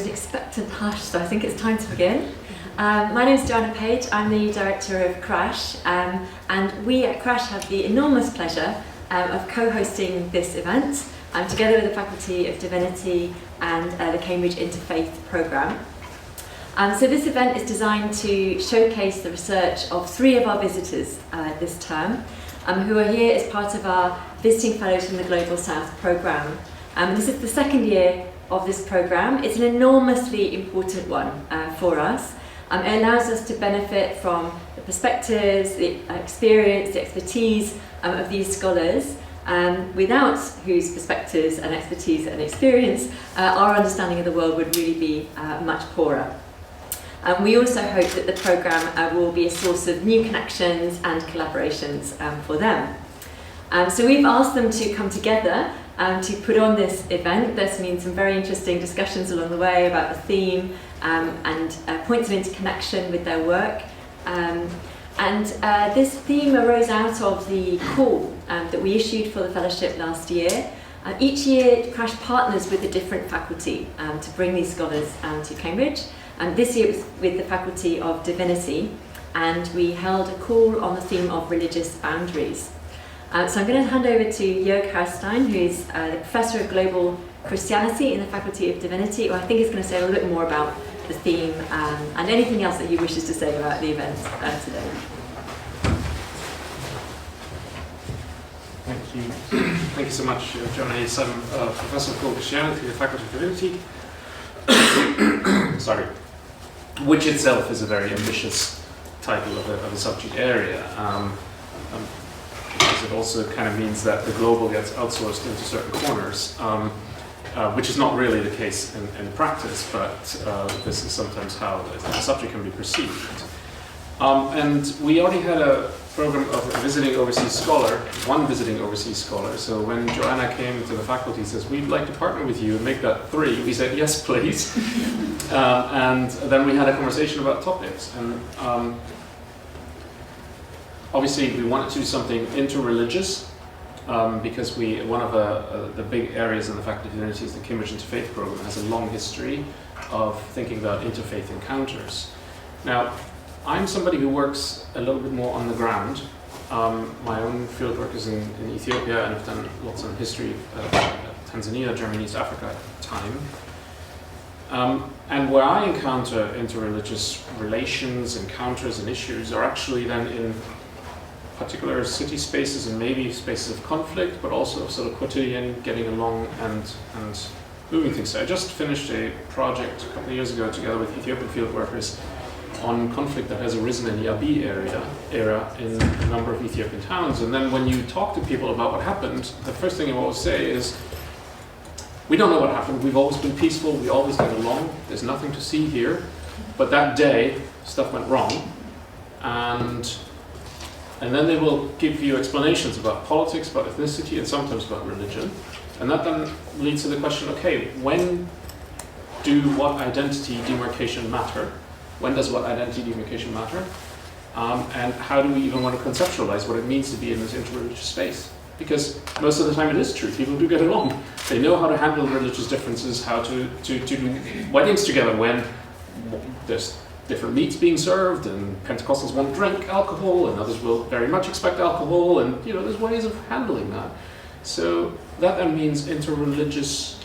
An expectant hush, so I think it's time to begin. My name is Joanna Page, I'm the director of CRASSH, and we at CRASSH have the enormous pleasure of co-hosting this event together with the Faculty of Divinity and the Cambridge Interfaith Programme. So this event is designed to showcase the research of 3 of our visitors this term, who are here as part of our Visiting Fellows from the Global South programme. This is the second year of this programme. It's an enormously important one for us. It allows us to benefit from the perspectives, the experience, the expertise of these scholars, without whose perspectives and expertise and experience our understanding of the world would really be much poorer. We also hope that the programme will be a source of new connections and collaborations for them. So we've asked them to come together to put on this event. There's been some very interesting discussions along the way about the theme and points of interconnection with their work. This theme arose out of the call that we issued for the fellowship last year. Each year, CRASSH partners with a different faculty to bring these scholars to Cambridge. This year it was with the Faculty of Divinity, and we held a call on the theme of religious boundaries. So I'm going to hand over to Jörg Haustein, who's the Professor of Global Christianity in the Faculty of Divinity, who I think is going to say a little bit more about the theme and anything else that he wishes to say about the event today. Thank you. Thank you so much, John Hayes. I'm Professor of Global Christianity at the Faculty of Divinity. Sorry. Which itself is a very ambitious title of a subject area. Because it also kind of means that the global gets outsourced into certain corners, which is not really the case in practice, but this is sometimes how the subject can be perceived. And we already had a program of a visiting overseas scholar, one visiting overseas scholar. So when Joanna came to the faculty and says, we'd like to partner with you and make that 3, we said, yes, please. And then we had a conversation about topics. And obviously, we wanted to do something interreligious because one of the big areas in the Faculty of Divinity is the Cambridge Interfaith Programme. It has a long history of thinking about interfaith encounters. Now, I'm somebody who works a little bit more on the ground. My own fieldwork is in Ethiopia, and I've done lots of history of Tanzania, Germany, East Africa at the time. And where I encounter interreligious relations, encounters, and issues are actually then in particular city spaces and maybe spaces of conflict, but also sort of quotidian getting along and moving things. So I just finished a project a couple of years ago together with Ethiopian field workers on conflict that has arisen in the Abiy era in a number of Ethiopian towns. And then when you talk to people about what happened, the first thing you always say is, we don't know what happened, we've always been peaceful, we always get along, there's nothing to see here. But that day, stuff went wrong. And then they will give you explanations about politics, about ethnicity, and sometimes about religion. And that then leads to the question, okay, when do what identity demarcation matter? When does what identity demarcation matter? And how do we even want to conceptualize what it means to be in this interreligious space? Because most of the time it is true, people do get along. They know how to handle religious differences, how to do weddings together when there's different meats being served, and Pentecostals won't drink alcohol, and others will very much expect alcohol, and there's ways of handling that. So that then means interreligious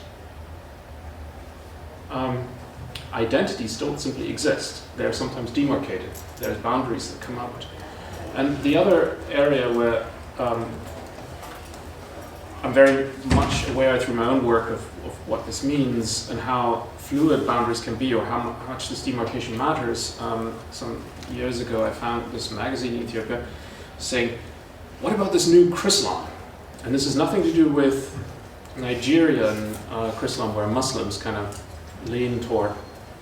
identities don't simply exist. They're sometimes demarcated. There's boundaries that come out. And the other area where I'm very much aware through my own work of what this means and how fluid boundaries can be, or how much this demarcation matters. Some years ago I found this magazine in Ethiopia saying, what about this new Chrislam? And this has nothing to do with Nigerian Chrislam, where Muslims kind of lean toward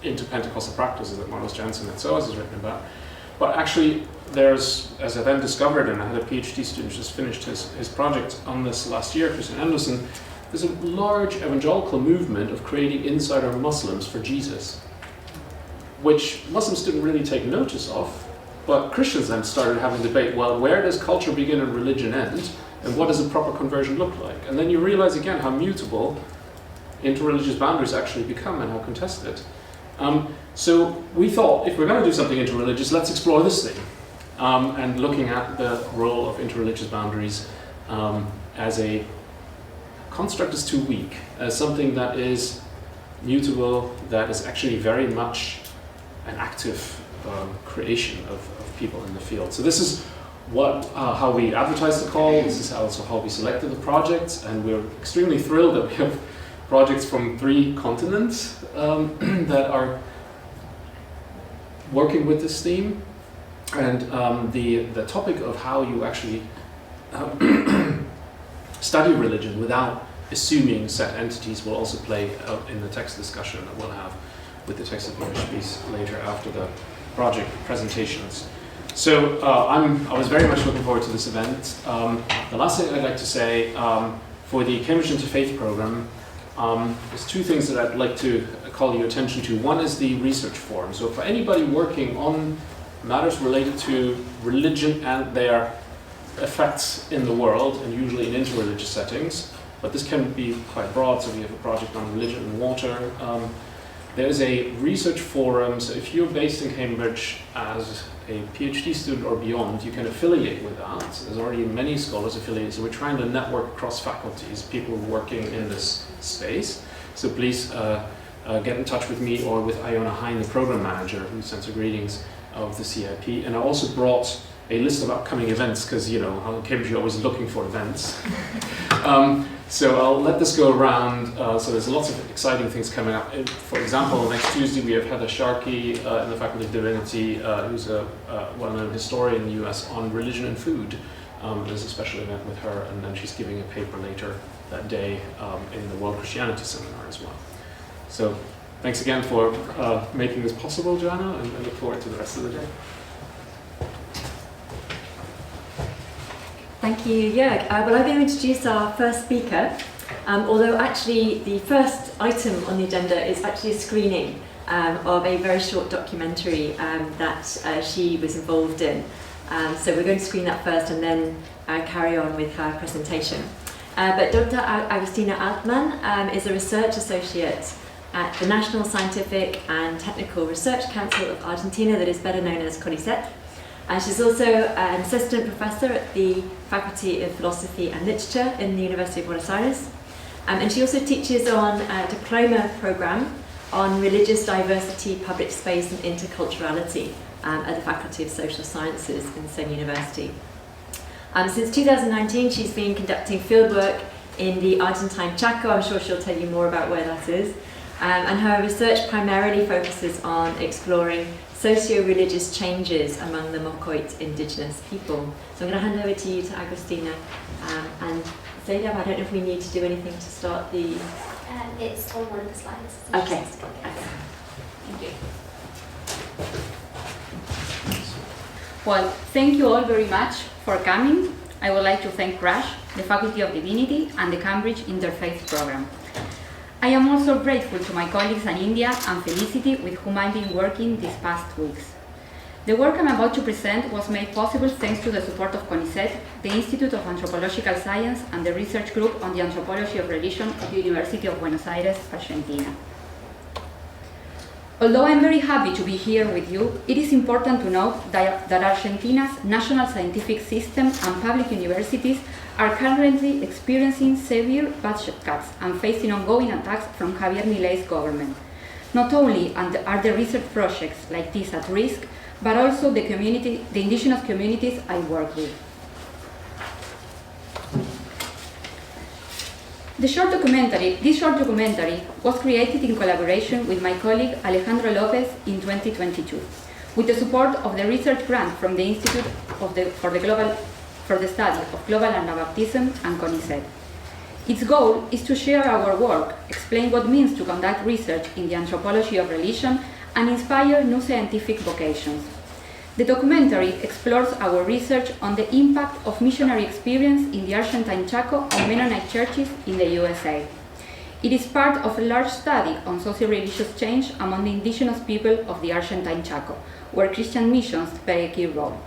into Pentecostal practices that Marlos Jansen and so has written about. But actually, there's, as I then discovered, and I had a PhD student just finished his project on this last year, Christian Anderson, there's a large evangelical movement of creating insider Muslims for Jesus, which Muslims didn't really take notice of, but Christians then started having debate, well, where does culture begin and religion end, and what does a proper conversion look like? And then you realize again how mutable interreligious boundaries actually become and how contested. So we thought, if we're going to do something interreligious, let's explore this thing. And looking at the role of interreligious boundaries as a construct is too weak, as something that is mutable, that is actually very much an active creation of people in the field. So this is how we advertised the call, this is also how we selected the projects, and we're extremely thrilled that we have projects from 3 continents that are working with this theme. And the topic of how you actually study religion without assuming set entities will also play out in the text discussion that we'll have with the text of the English piece later after the project presentations. So I was very much looking forward to this event. The last thing I'd like to say, for the Cambridge Interfaith Programme, there's 2 things that I'd like to call your attention to. One is the research forum. So for anybody working on matters related to religion and their effects in the world, and usually in interreligious settings, but this can be quite broad, so we have a project on religion and water. There's a research forum, so if you're based in Cambridge as a PhD student or beyond, you can affiliate with that. There's already many scholars affiliated, so we're trying to network across faculties, people working in this space. So please get in touch with me or with Iona Hein, the program manager, who sends her greetings of the CIP. And I also brought a list of upcoming events, because, you know, in Cambridge you're always looking for events. So I'll let this go around. So there's lots of exciting things coming up. For example, next Tuesday we have Heather Sharkey in the Faculty of Divinity, who's a well-known historian in the US on religion and food. There's a special event with her, and then she's giving a paper later that day in the World Christianity Seminar as well. So thanks again for making this possible, Joanna, and I look forward to the rest of the day. Thank you, Jörg. Well, I'm going to introduce our first speaker, although actually the first item on the agenda is actually a screening of a very short documentary that she was involved in. So we're going to screen that first and then carry on with her presentation. But Dr. Agustina Altman is a research associate at the National Scientific and Technical Research Council of Argentina, that is better known as CONICET. And she's also an assistant professor at the Faculty of Philosophy and Literature in the University of Buenos Aires. And she also teaches on a diploma programme on religious diversity, public space and interculturality at the Faculty of Social Sciences in the same university. Since 2019, she's been conducting fieldwork in the Argentine Chaco. I'm sure she'll tell you more about where that is. And her research primarily focuses on exploring socio-religious changes among the Mocoit indigenous people. So I'm going to hand over to you, to Agustina. And Zainab, I don't know if we need to do anything to start the... It's on one of the slides. Okay. Thank you. Well, thank you all very much for coming. I would like to thank CRASSH, the Faculty of Divinity, and the Cambridge Interfaith Programme. I am also grateful to my colleagues Anindya and Felicity, with whom I've been working these past weeks. The work I'm about to present was made possible thanks to the support of CONICET, the Institute of Anthropological Science, and the Research Group on the Anthropology of Religion of the University of Buenos Aires, Argentina. Although I'm very happy to be here with you, it is important to note that Argentina's national scientific system and public universities are currently experiencing severe budget cuts and facing ongoing attacks from Javier Milei's government. Not only are the research projects like this at risk, but also the indigenous communities I work with. This short documentary was created in collaboration with my colleague Alejandro Lopez in 2022, with the support of the research grant from the Institute for the Study of Global Anabaptism and CONICET. Its goal is to share our work, explain what it means to conduct research in the anthropology of religion, and inspire new scientific vocations. The documentary explores our research on the impact of missionary experience in the Argentine Chaco on Mennonite churches in the USA. It is part of a large study on socio-religious change among the indigenous people of the Argentine Chaco, where Christian missions play a key role.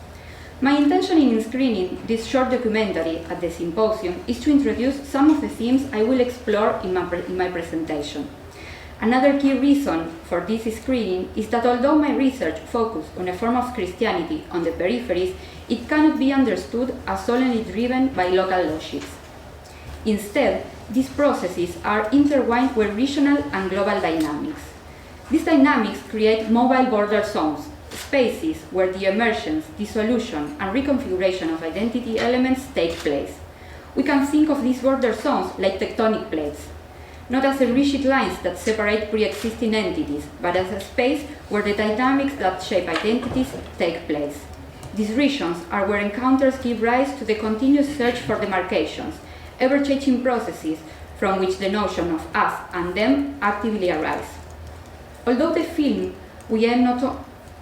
My intention in screening this short documentary at the symposium is to introduce some of the themes I will explore in my presentation. Another key reason for this screening is that although my research focused on a form of Christianity on the peripheries, it cannot be understood as solely driven by local logics. Instead, these processes are intertwined with regional and global dynamics. These dynamics create mobile border zones, spaces where the emergence, dissolution, and reconfiguration of identity elements take place. We can think of these border zones like tectonic plates, not as rigid lines that separate pre-existing entities, but as a space where the dynamics that shape identities take place. These regions are where encounters give rise to the continuous search for demarcations, ever-changing processes from which the notion of us and them actively arise. Although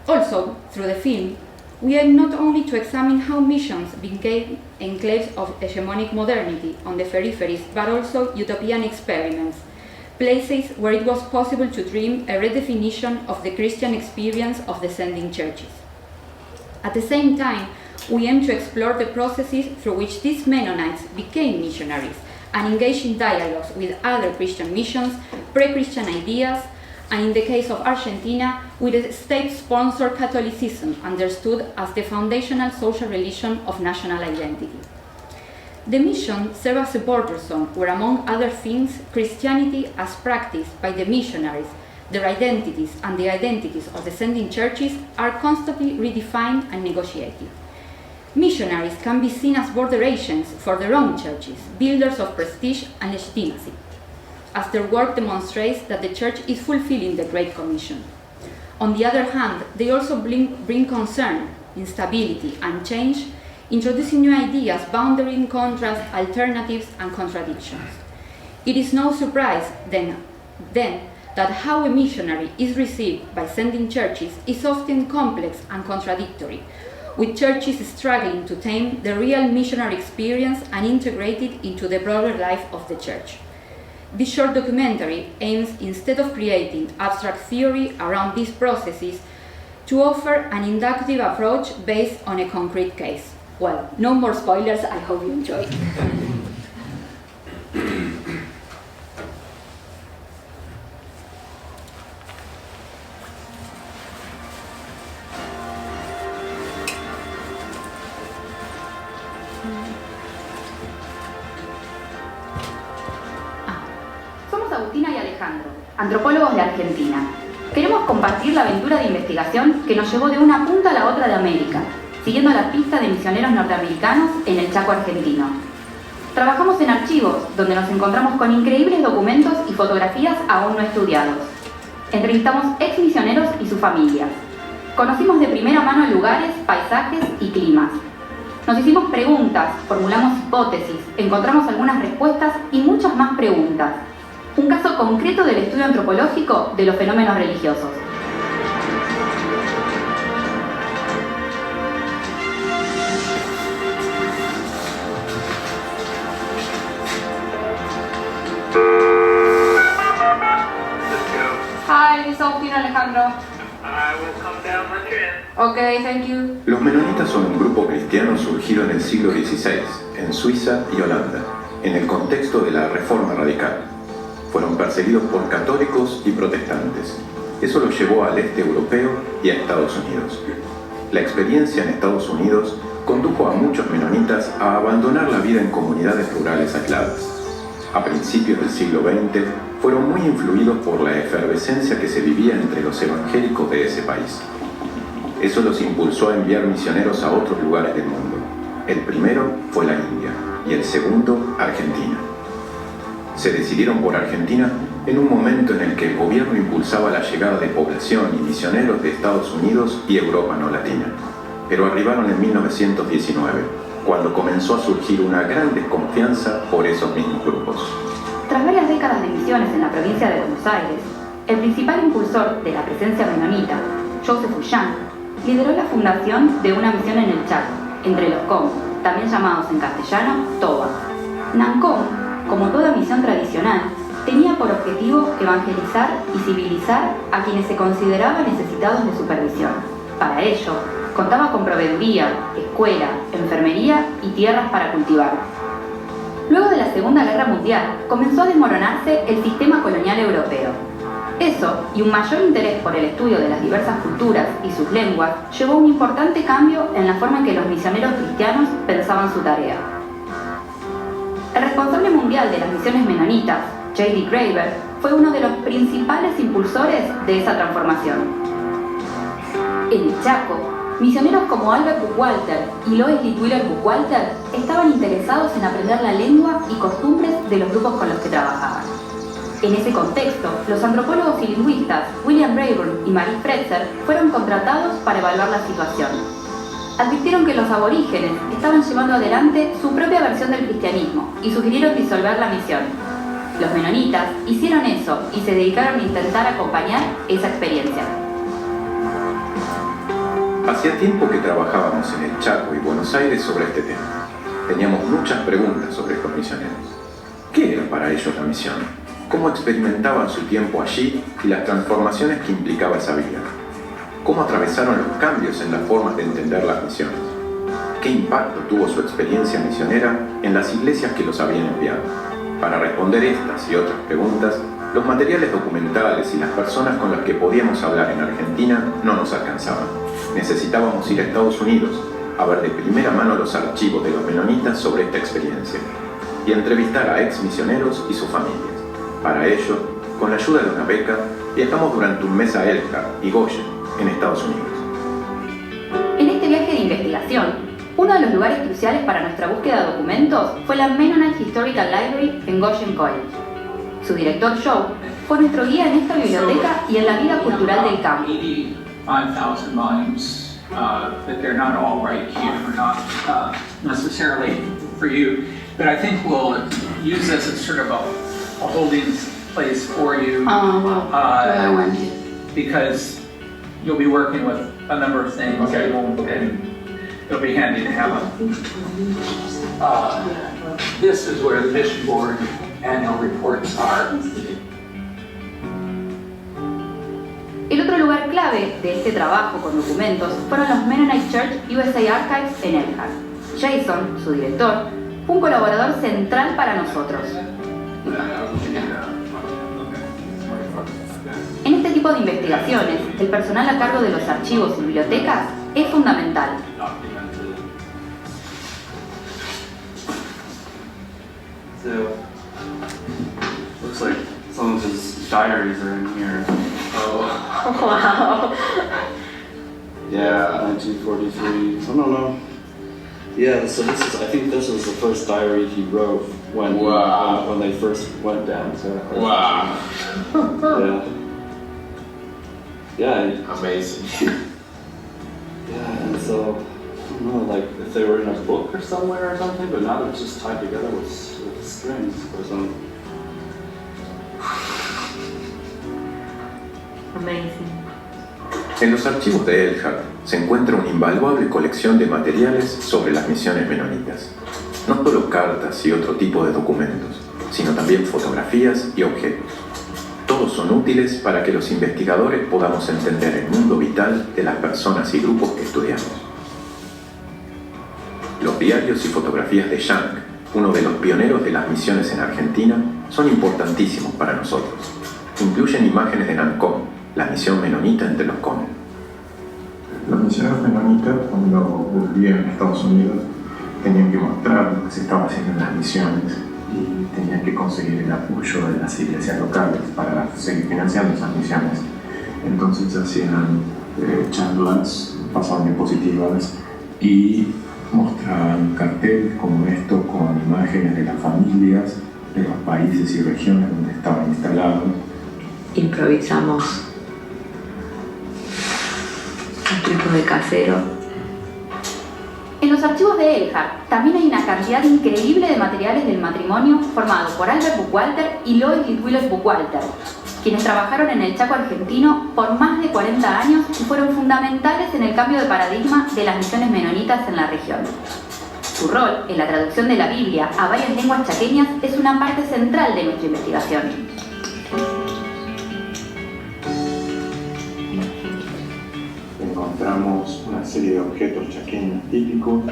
Also, through the film, we aim not only to examine how missions became enclaves of hegemonic modernity on the peripheries, but also utopian experiments, places where it was possible to dream a redefinition of the Christian experience of the sending churches. At the same time, we aim to explore the processes through which these Mennonites became missionaries and engage in dialogues with other Christian missions, pre-Christian ideas, and in the case of Argentina, with a state-sponsored Catholicism understood as the foundational social religion of national identity. The mission served as a border zone where, among other things, Christianity as practiced by the missionaries, their identities, and the identities of the sending churches are constantly redefined and negotiated. Missionaries can be seen as border agents for their own churches, builders of prestige and legitimacy, as their work demonstrates that the Church is fulfilling the Great Commission. On the other hand, they also bring concern, instability, and change, introducing new ideas, boundary, contrast, alternatives, and contradictions. It is no surprise, then, that how a missionary is received by sending churches is often complex and contradictory, with churches struggling to tame the real missionary experience and integrate it into the broader life of the Church. This short documentary aims, instead of creating abstract theory around these processes, to offer an inductive approach based on a concrete case. Well, no more spoilers, I hope you enjoy. Agustina y Alejandro, antropólogos de Argentina. Queremos compartir la aventura de investigación que nos llevó de una punta a la otra de América, siguiendo la pista de misioneros norteamericanos en el Chaco argentino. Trabajamos en archivos, donde nos encontramos con increíbles documentos y fotografías aún no estudiados. Entrevistamos ex misioneros y sus familias. Conocimos de primera mano lugares, paisajes y climas. Nos hicimos preguntas, formulamos hipótesis, encontramos algunas respuestas y muchas más preguntas. Un caso concreto del estudio antropológico de los fenómenos religiosos. Hi, this is Agustina, Alejandro. I will come down with you. Okay, thank you. Los menonitas son un grupo cristiano surgido en el siglo XVI, en Suiza y Holanda, en el contexto de la Reforma Radical. Fueron perseguidos por católicos y protestantes. Eso los llevó al este europeo y a Estados Unidos. La experiencia en Estados Unidos condujo a muchos menonitas a abandonar la vida en comunidades rurales aisladas. A principios del siglo XX fueron muy influidos por la efervescencia que se vivía entre los evangélicos de ese país. Eso los impulsó a enviar misioneros a otros lugares del mundo. El primero fue la India y el segundo, Argentina. Se decidieron por Argentina en un momento en el que el gobierno impulsaba la llegada de población y misioneros de Estados Unidos y Europa no latina. Pero arribaron en 1919, cuando comenzó a surgir una gran desconfianza por esos mismos grupos. Tras varias décadas de misiones en la provincia de Buenos Aires, el principal impulsor de la presencia menonita, Joseph Ullan, lideró la fundación de una misión en el Chaco, entre los Com, también llamados en castellano Toba. Nancom, como toda misión tradicional, tenía por objetivo evangelizar y civilizar a quienes se consideraban necesitados de supervisión, Para ello, contaba con proveeduría, escuela, enfermería y tierras para cultivar. Luego de la Segunda Guerra Mundial, comenzó a desmoronarse el sistema colonial europeo. Eso, y un mayor interés por el estudio de las diversas culturas y sus lenguas, llevó a un importante cambio en la forma en que los misioneros cristianos pensaban su tarea. El responsable mundial de las misiones menonitas, J.D. Graeber, fue uno de los principales impulsores de esa transformación. En el Chaco, misioneros como Albert Buchwalter y Lois Litwiller Buchwalter estaban interesados en aprender la lengua y costumbres de los grupos con los que trabajaban. En ese contexto, los antropólogos y lingüistas William Rayburn y Marie Fretzer fueron contratados para evaluar la situación. Advirtieron que los aborígenes estaban llevando adelante su propia versión del cristianismo y sugirieron disolver la misión. Los menonitas hicieron eso y se dedicaron a intentar acompañar esa experiencia. Hacía tiempo que trabajábamos en el Chaco y Buenos Aires sobre este tema. Teníamos muchas preguntas sobre estos misioneros. ¿Qué era para ellos la misión? ¿Cómo experimentaban su tiempo allí y las transformaciones que implicaba esa vida? ¿Cómo atravesaron los cambios en las formas de entender las misiones? ¿Qué impacto tuvo su experiencia misionera en las iglesias que los habían enviado? Para responder estas y otras preguntas, los materiales documentales y las personas con las que podíamos hablar en Argentina no nos alcanzaban. Necesitábamos ir a Estados Unidos a ver de primera mano los archivos de los menonitas sobre esta experiencia y entrevistar a ex misioneros y sus familias. Para ello, con la ayuda de una beca, viajamos durante un mes a Elkhart y Goshen, en Estados Unidos. En este viaje de investigación, uno de los lugares cruciales para nuestra búsqueda de documentos fue la Mennonite Historical Library en Goshen College. Su director Joe fue nuestro guía en esta biblioteca y en la vida cultural del campo. 5,000 volumes, but they're not all right here, not necessarily for you. But I think we'll use this as sort of a holding place for you, because you'll be working with a number of things, okay, and it'll be handy to have this is where the mission board annual reports are. El otro lugar clave de este trabajo con documentos fueron los Mennonite Church USA Archives en Elkhart. Jason, su director, fue un colaborador central para nosotros. En este tipo de investigaciones, el personal a cargo de los archivos y bibliotecas es fundamental. So, looks like some of his diaries are in here. Oh, wow. Yeah, 1943. I don't know. Yeah, so this is, I think this was the first diary he wrote when when they first went down. So wow. Yeah. Amazing. Yeah, and so I don't know, like if they were in a book or somewhere or something, but now they're just tied together with strings or something. Amazing. En los archivos de Elkhart se encuentra una invaluable colección de materiales sobre las misiones menonitas. No solo cartas y otro tipo de documentos, sino también fotografías y objetos. Todos son útiles para que los investigadores podamos entender el mundo vital de las personas y grupos que estudiamos. Los diarios y fotografías de Shank, uno de los pioneros de las misiones en Argentina, son importantísimos para nosotros. Incluyen imágenes de Nancom, la misión menonita entre los Comen. Los misioneros menonitas, cuando volvían a Estados Unidos, tenían que mostrar lo que se estaba haciendo en las misiones y tenían que conseguir el apoyo de las iglesias locales para seguir financiando esas misiones. Entonces hacían charlas, pasaban diapositivas y mostraban carteles como esto con imágenes de las familias, de los países y regiones donde estaban instalados. Improvisamos un tipo de casero. En los archivos de Elkhart también hay una cantidad increíble de materiales del matrimonio formado por Albert Buchwalter y Lois Litwiller Buchwalter, quienes trabajaron en el Chaco argentino por más de 40 años y fueron fundamentales en el cambio de paradigma de las misiones menonitas en la región. Su rol en la traducción de la Biblia a varias lenguas chaqueñas es una parte central de nuestra investigación. Encontramos serie de objetos chaqueños típicos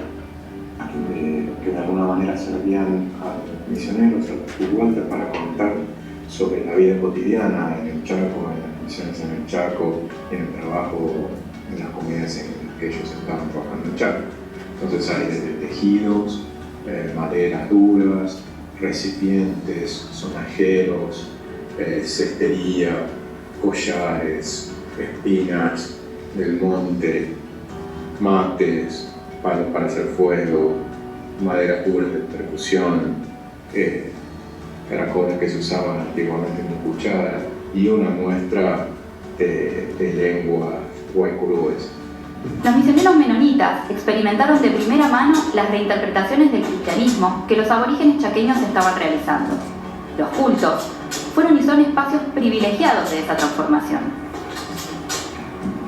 que de alguna manera servían a los misioneros, a los figurantes, para contar sobre la vida cotidiana en el Chaco, en las misiones en el Chaco, en el trabajo en las comunidades en las que ellos estaban trabajando en el Chaco. Entonces hay desde tejidos, maderas duras, recipientes, sonajeros, cestería, collares, espinas del monte, mates, palos para hacer fuego, maderas duras de percusión, caracoles que se usaban antiguamente en cuchara y una muestra de lenguas guaycurúes. Los misioneros menonitas experimentaron de primera mano las reinterpretaciones del cristianismo que los aborígenes chaqueños estaban realizando. Los cultos fueron y son espacios privilegiados de esa transformación.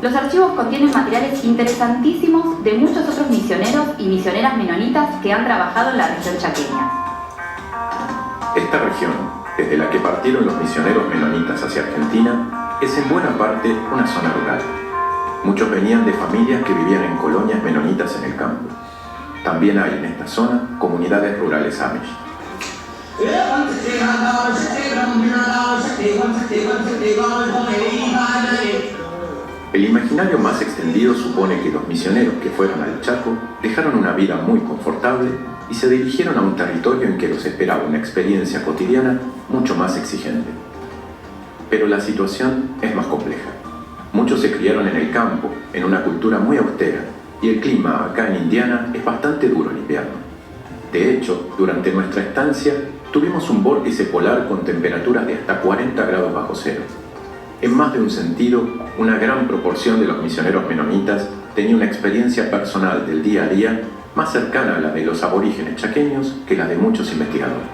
Los archivos contienen materiales interesantísimos de muchos otros misioneros y misioneras menonitas que han trabajado en la región chaqueña. Esta región, desde la que partieron los misioneros menonitas hacia Argentina, es en buena parte una zona rural. Muchos venían de familias que vivían en colonias menonitas en el campo. También hay en esta zona comunidades rurales amish. El imaginario más extendido supone que los misioneros que fueron al Chaco dejaron una vida muy confortable y se dirigieron a un territorio en que los esperaba una experiencia cotidiana mucho más exigente. Pero la situación es más compleja. Muchos se criaron en el campo, en una cultura muy austera, y el clima acá en Indiana es bastante duro en invierno. De hecho, durante nuestra estancia tuvimos un vórtice polar con temperaturas de hasta 40 grados bajo cero. En más de un sentido, una gran proporción de los misioneros menonitas tenía una experiencia personal del día a día más cercana a la de los aborígenes chaqueños que la de muchos investigadores.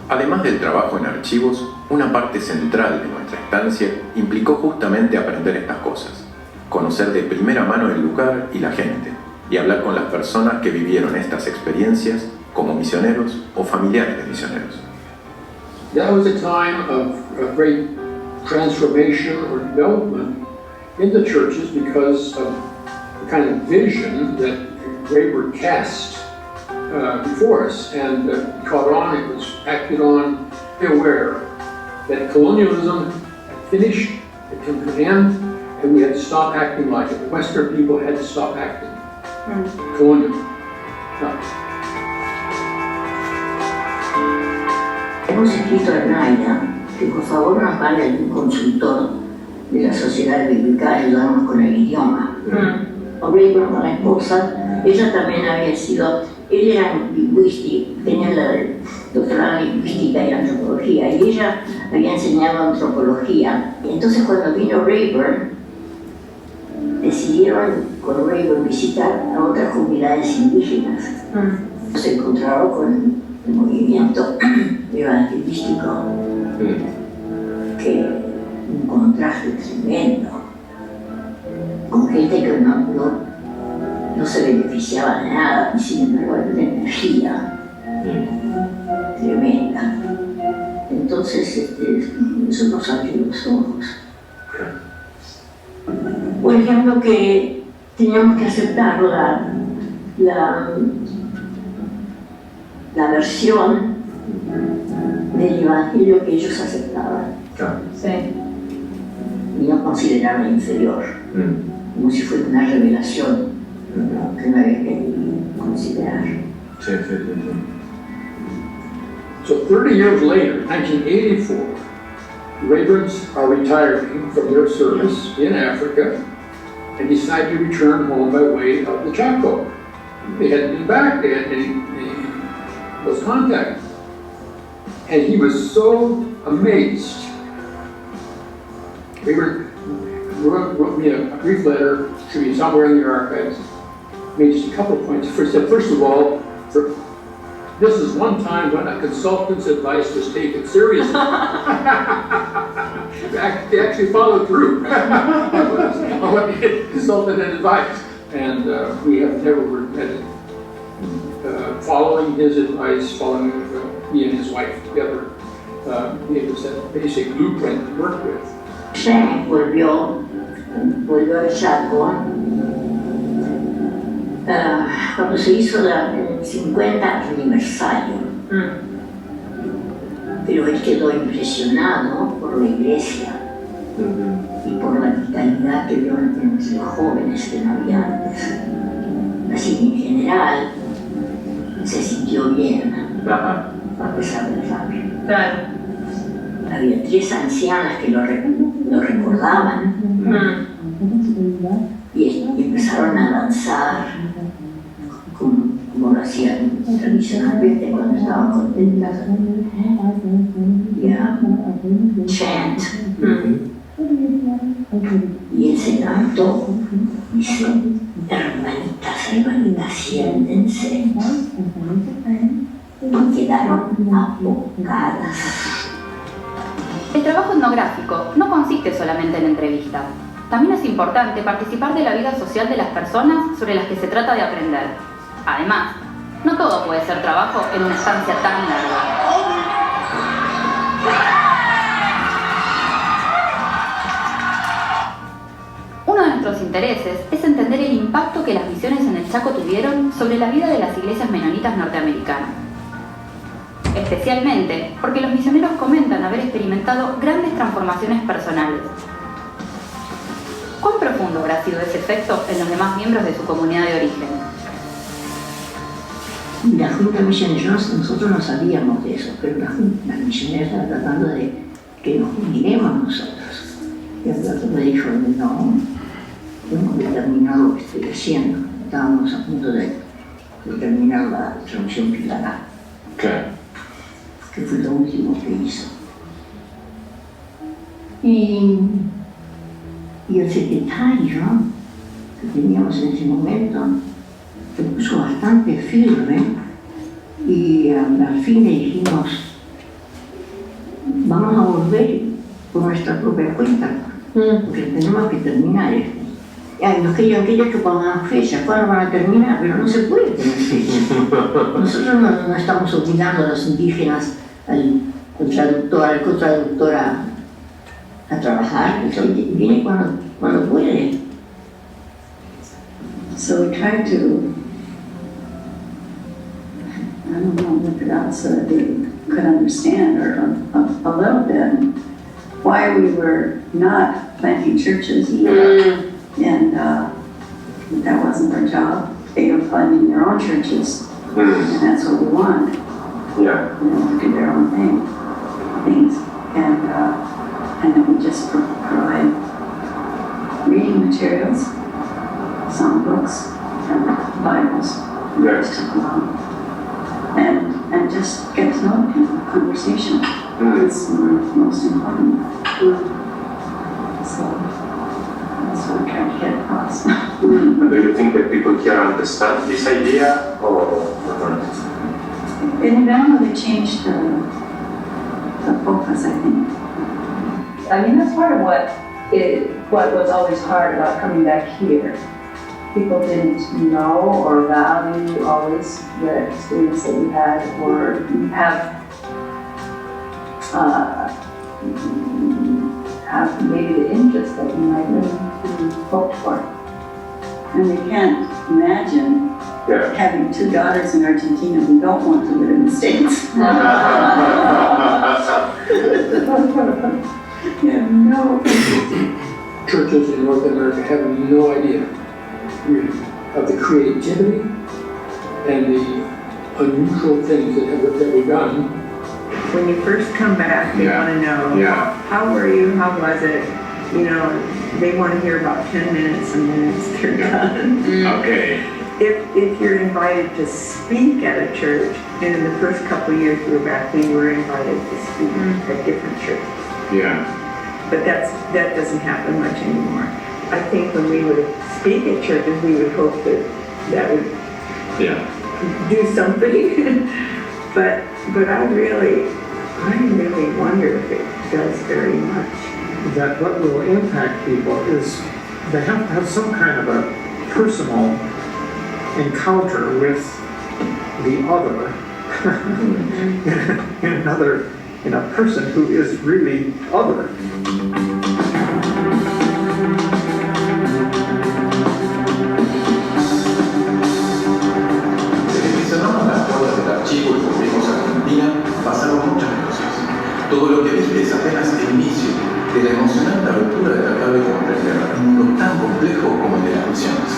Además del trabajo en archivos, una parte central de nuestra estancia implicó justamente aprender estas cosas, conocer de primera mano el lugar y la gente, y hablar con las personas que vivieron estas experiencias como misioneros o familiares de misioneros. That was a time of great transformation or development in the churches because of the kind of vision that Rayburn cast before us, and caught on, it was acted on, be aware that colonialism had finished, it came to an end, and we had to stop acting like it. The Western people had to stop acting colonial. Hemos escrito a Naira que por favor nos vale algún consultor de la sociedad bíblica a ayudarnos con el idioma. Rayburn, con la esposa, ella también había sido, ella era lingüística, tenía la doctorado en lingüística y antropología, y ella había enseñado antropología. Y entonces cuando vino Rayburn, decidieron con Rayburn visitar a otras comunidades indígenas. Se encontraron con el movimiento evangelístico, que un contraste tremendo, con gente que no se beneficiaba de nada, y sin embargo era una energía tremenda. Entonces eso nos abrió los ojos. Por ejemplo, que teníamos que aceptar la versión del evangelio que ellos aceptaban. Sí. Y no consideraban inferior, como si fuera una revelación que no había que considerar. So 30 years later, 1984, Rayburns are retiring from their service in Africa and decide to return home by way of the Chaco. They hadn't been back, they hadn't lost contact. And he was so amazed. Rayburn wrote me a brief letter, should be somewhere in the archives, made just a couple of points. First of all, this is one time when a consultant's advice was taken seriously. They actually followed through on what the consultant had advised. And we have never regretted following his advice, following he and his wife together. It was a basic blueprint to work with. Shane volvió volvió al Chaco cuando se hizo el 50 aniversario. Pero él quedó impresionado por la iglesia y por la vitalidad que vio entre los jóvenes que no había antes. Así que en general se sintió bien, a pesar del cambio. Claro. Había 3 ancianas que lo recordaban y empezaron a danzar como lo hacían tradicionalmente cuando estaban contentas, y a chant. Y él se cantó, dice: hermanitas, siéntense. Y quedaron abocadas. El trabajo etnográfico no consiste solamente en entrevistas. También es importante participar de la vida social de las personas sobre las que se trata de aprender. Además, no todo puede ser trabajo en una estancia tan larga. Uno de nuestros intereses es entender el impacto que las misiones en el Chaco tuvieron sobre la vida de las iglesias menonitas norteamericanas. Especialmente porque los misioneros comentan haber experimentado grandes transformaciones personales. ¿Cuán profundo habrá sido ese efecto en los demás miembros de su comunidad de origen? La Junta Misionera, nosotros no sabíamos de eso, pero la misionera estaba tratando de que nos uniremos nosotros. Y el otro me dijo: no, hemos determinado lo que estoy haciendo. Estábamos a punto de terminar la traducción pilaral. Claro. Que fue lo último que hizo. Y el secretario que teníamos en ese momento se puso bastante firme y al fin le dijimos: vamos a volver por nuestra propia cuenta, porque tenemos que terminar esto. Nos querían que pongan fecha, ¿cuándo van a terminar? Pero no se puede tener fecha. Nosotros no estamos obligando a los indígenas, al traductor, al cotraductor a trabajar. Viene cuando puede. So we tried to, I don't know what else so that they could understand, or a little bit, why we were not planting churches. And that wasn't our job. They were planting their own churches, and that's what we want. Yeah. To do their own things, and then we just provide reading materials, some books, and Bibles, Yes. and just get to know him, conversation. It's most important. So that's what we try to get across. Do you think that people here understand this idea or not? In Ghana, they changed the focus, I think. I mean, that's part of what was always hard about coming back here. People didn't know or value always the experience that you had, or have maybe the interest that you might have hoped for. And we can't imagine having 2 daughters in Argentina who don't want to live in the States. No. Churches in North America have no idea really of the creativity and the unusual things that we've done. When you first come back, they want to know, how were you, how was it? You know, they want to hear about 10 minutes and then they're done. Okay. If you're invited to speak at a church, and in the first couple of years we were back, we were invited to speak at different churches. Yeah. But that doesn't happen much anymore. I think when we would speak at churches, we would hope that would do something. but I really wonder if it does very much. That what will impact people is they have to have some kind of a personal encounter with the other in a person who is really other. Todo lo que viste es apenas el inicio de la emocionante aventura de tratar de comprender un mundo tan complejo como el de las misiones.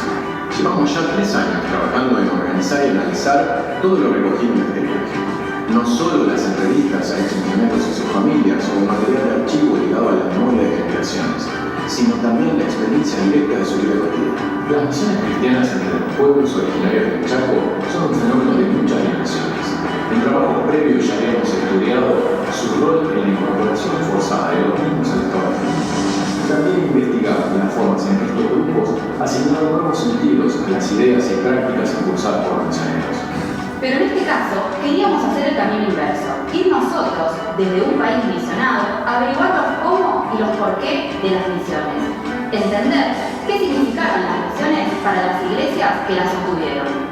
Llevamos ya 3 años trabajando en organizar y analizar todo lo recogido en este viaje. No solo las entrevistas a exmisioneros y sus familias o el material de archivo ligado a la memoria de generaciones, sino también la experiencia directa de su vida cotidiana. Las misiones cristianas entre los pueblos originarios del Chaco son un fenómeno de muchas dimensiones. En trabajos previos ya habíamos estudiado su rol en la incorporación forzada de los niños al Estado. También investigamos las formas en que estos grupos asignaron nuevos sentidos a las ideas y prácticas impulsadas por los misioneros. Pero en este caso, queríamos hacer el camino inverso, ir nosotros, desde un país misionado, averiguar los cómo y los por qué de las misiones. Entender qué significaron las misiones para las iglesias que las sostuvieron.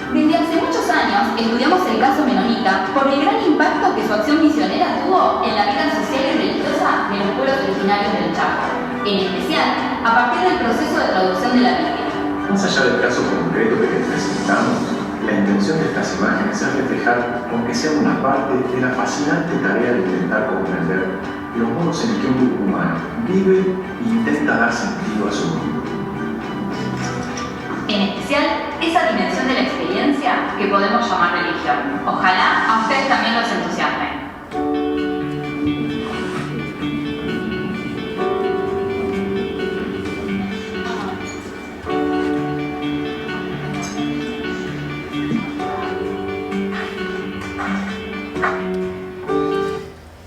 Desde hace muchos años estudiamos el caso menonita por el gran impacto que su acción misionera tuvo en la vida social y religiosa de los pueblos originarios del Chaco, en especial a partir del proceso de traducción de la Biblia. Más allá del caso concreto que les presentamos, la intención de estas imágenes es reflejar, aunque sea una parte, de la fascinante tarea de intentar comprender los modos en que un grupo humano vive e intenta dar sentido a su mundo. En especial, esa dimensión de la experiencia que podemos llamar religión. Ojalá a ustedes también los entusiasme.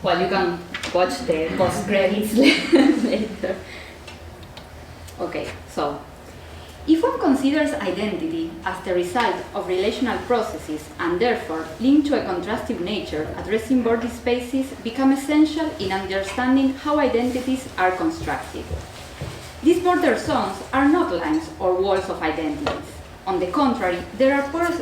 Well, you can watch the post credits later. Okay, so if one considers identity as the result of relational processes and therefore linked to a contrastive nature, addressing border spaces become essential in understanding how identities are constructed. These border zones are not lines or walls of identities. On the contrary, they are porous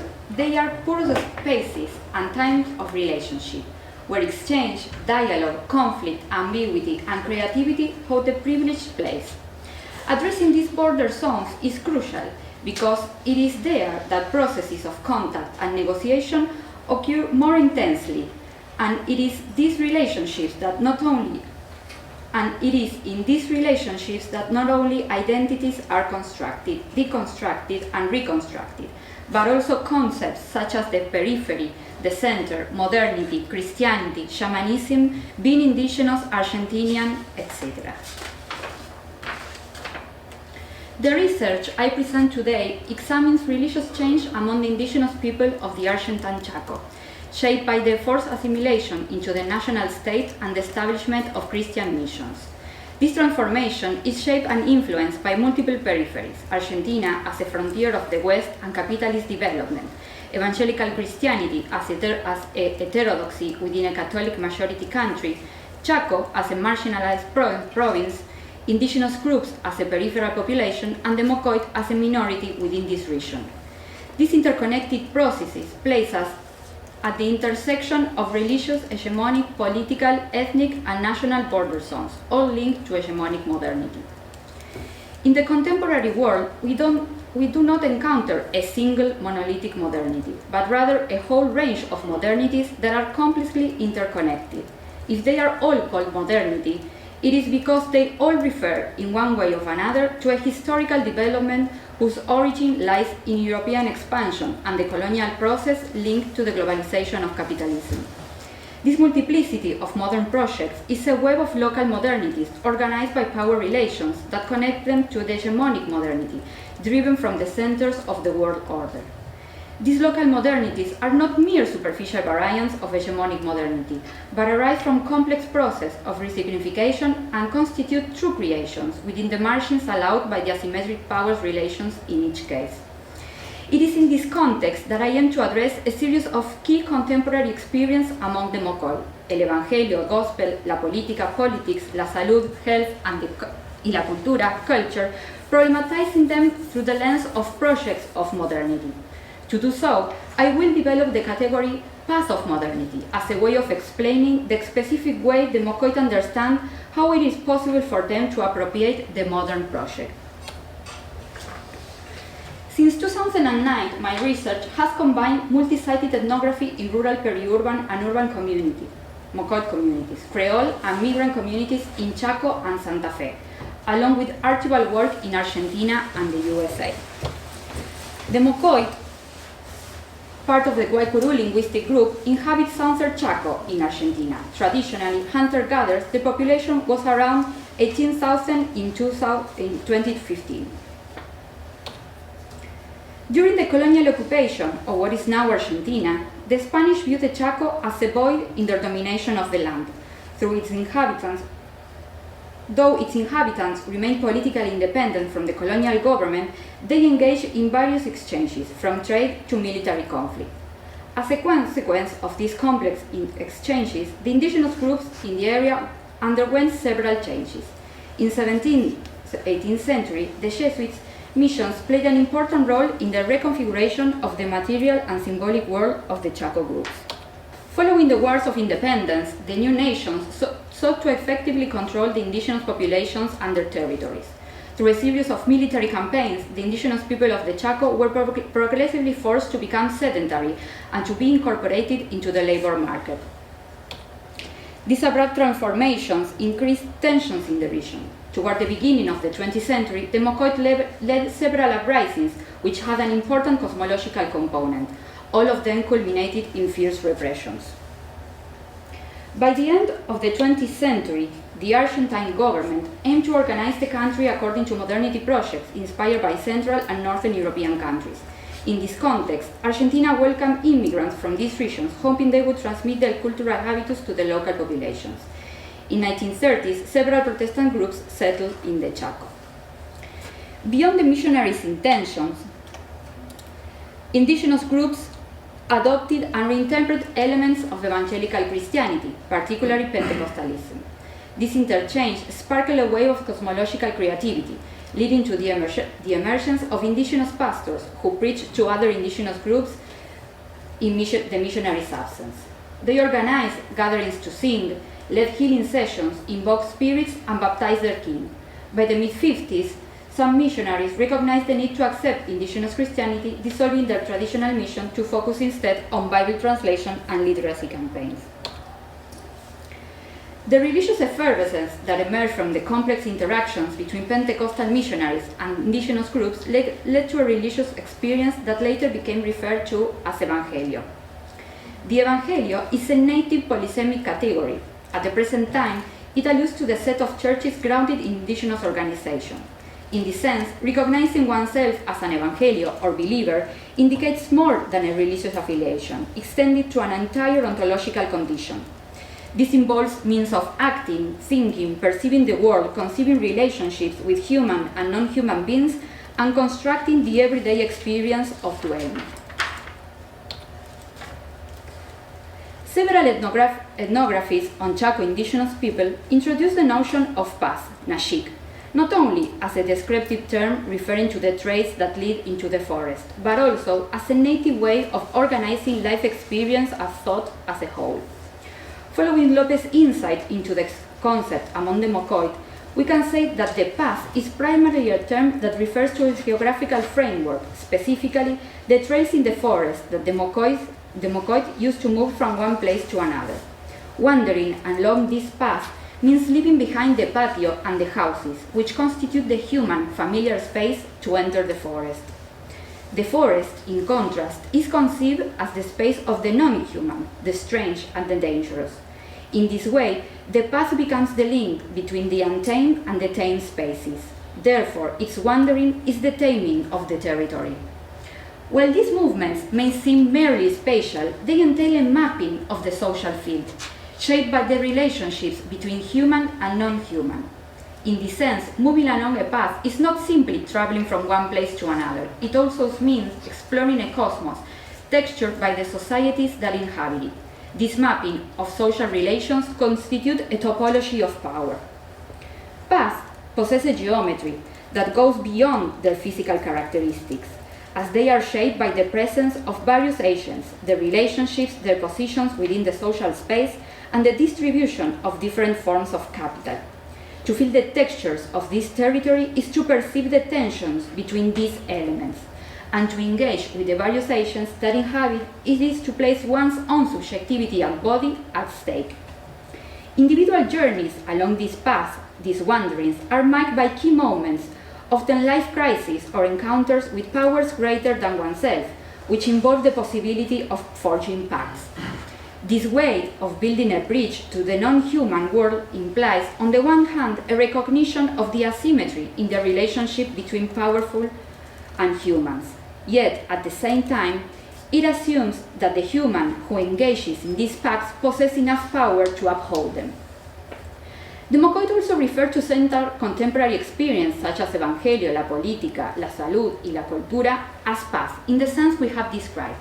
spaces and times of relationship, where exchange, dialogue, conflict, ambiguity, and creativity hold a privileged place. Addressing these border zones is crucial because it is there that processes of contact and negotiation occur more intensely, and it is in these relationships that not only identities are constructed, deconstructed, and reconstructed, but also concepts such as the periphery, the center, modernity, Christianity, shamanism, being indigenous, Argentinian, etc. The research I present today examines religious change among the indigenous people of the Argentine Chaco, shaped by the forced assimilation into the national state and the establishment of Christian missions. This transformation is shaped and influenced by multiple peripheries: Argentina as a frontier of the West and capitalist development, evangelical Christianity as a heterodoxy within a Catholic majority country, Chaco as a marginalized province, indigenous groups as a peripheral population, and the Mocoit as a minority within this region. These interconnected processes place us at the intersection of religious, hegemonic, political, ethnic, and national border zones, all linked to hegemonic modernity. In the contemporary world, we do not encounter a single monolithic modernity, but rather a whole range of modernities that are complexly interconnected. If they are all called modernity, it is because they all refer, in one way or another, to a historical development whose origin lies in European expansion and the colonial process linked to the globalization of capitalism. This multiplicity of modern projects is a web of local modernities organized by power relations that connect them to the hegemonic modernity, driven from the centers of the world order. These local modernities are not mere superficial variants of hegemonic modernity, but arise from complex process of resignification and constitute true creations within the margins allowed by the asymmetric powers relations in each case. It is in this context that I aim to address a series of key contemporary experience among the Mocoy: el Evangelio, Gospel, la política, politics, la salud, health, y la cultura, culture, problematizing them through the lens of projects of modernity. To do so, I will develop the category path of modernity as a way of explaining the specific way the Mocoit understand how it is possible for them to appropriate the modern project. Since 2009, my research has combined multi-sited ethnography in rural, peri-urban, and urban communities, Mocoit communities, Creole and migrant communities in Chaco and Santa Fe, along with archival work in Argentina and the USA. The Mocoit, part of the Guaycurú linguistic group, inhabits southern Chaco in Argentina. Traditionally, hunter-gatherers, the population was around 18,000 in 2015. During the colonial occupation of what is now Argentina, the Spanish viewed the Chaco as a void in their domination of the land. Though its inhabitants remained politically independent from the colonial government, they engaged in various exchanges, from trade to military conflict. As a consequence of these complex exchanges, the indigenous groups in the area underwent several changes. In the 18th century, the Jesuits' missions played an important role in the reconfiguration of the material and symbolic world of the Chaco groups. Following the wars of independence, the new nations sought to effectively control the indigenous populations and their territories. Through a series of military campaigns, the indigenous people of the Chaco were progressively forced to become sedentary and to be incorporated into the labor market. These abrupt transformations increased tensions in the region. Toward the beginning of the 20th century, the Mocoit led several uprisings which had an important cosmological component. All of them culminated in fierce repressions. By the end of the 20th century, the Argentine government aimed to organize the country according to modernity projects inspired by Central and Northern European countries. In this context, Argentina welcomed immigrants from these regions, hoping they would transmit their cultural habitus to the local populations. In the 1930s, several Protestant groups settled in the Chaco. Beyond the missionaries' intentions, indigenous groups adopted and reinterpreted elements of evangelical Christianity, particularly Pentecostalism. This interchange sparked a wave of cosmological creativity, leading to the emergence of indigenous pastors who preached to other indigenous groups in the missionaries' absence. They organized gatherings to sing, led healing sessions, invoked spirits, and baptized their kin. By the mid-50s, some missionaries recognized the need to accept indigenous Christianity, dissolving their traditional mission to focus instead on Bible translation and literacy campaigns. The religious effervescence that emerged from the complex interactions between Pentecostal missionaries and indigenous groups led to a religious experience that later became referred to as Evangelio. The Evangelio is a native polysemic category. At the present time, it alludes to the set of churches grounded in indigenous organization. In this sense, recognizing oneself as an Evangelio or believer indicates more than a religious affiliation, extended to an entire ontological condition. This involves means of acting, thinking, perceiving the world, conceiving relationships with human and non-human beings, and constructing the everyday experience of dwelling. Several ethnographies on Chaco indigenous people introduce the notion of paz, nashik, not only as a descriptive term referring to the traits that lead into the forest, but also as a native way of organizing life experience as thought as a whole. Following Lopez's insight into the concept among the Mocoit, we can say that the paz is primarily a term that refers to a geographical framework, specifically the trails in the forest that the Mocoit used to move from one place to another. Wandering along this path means leaving behind the patio and the houses, which constitute the human, familiar space to enter the forest. The forest, in contrast, is conceived as the space of the non-human, the strange and the dangerous. In this way, the path becomes the link between the untamed and the tamed spaces. Therefore, its wandering is the taming of the territory. While these movements may seem merely spatial, they entail a mapping of the social field, shaped by the relationships between human and non-human. In this sense, moving along a path is not simply traveling from one place to another. It also means exploring a cosmos textured by the societies that inhabit it. This mapping of social relations constitutes a topology of power. Paths possess a geometry that goes beyond their physical characteristics, as they are shaped by the presence of various agents, their relationships, their positions within the social space, and the distribution of different forms of capital. To feel the textures of this territory is to perceive the tensions between these elements, and to engage with the various agents that inhabit it is to place one's own subjectivity and body at stake. Individual journeys along this path, these wanderings, are marked by key moments, often life crises or encounters with powers greater than oneself, which involve the possibility of forging paths. This way of building a bridge to the non-human world implies, on the one hand, a recognition of the asymmetry in the relationship between powerful and humans. Yet, at the same time, it assumes that the human who engages in these paths possesses enough power to uphold them. The Mocoit also referred to central contemporary experience such as Evangelio, la política, la salud, y la cultura as paths, in the sense we have described.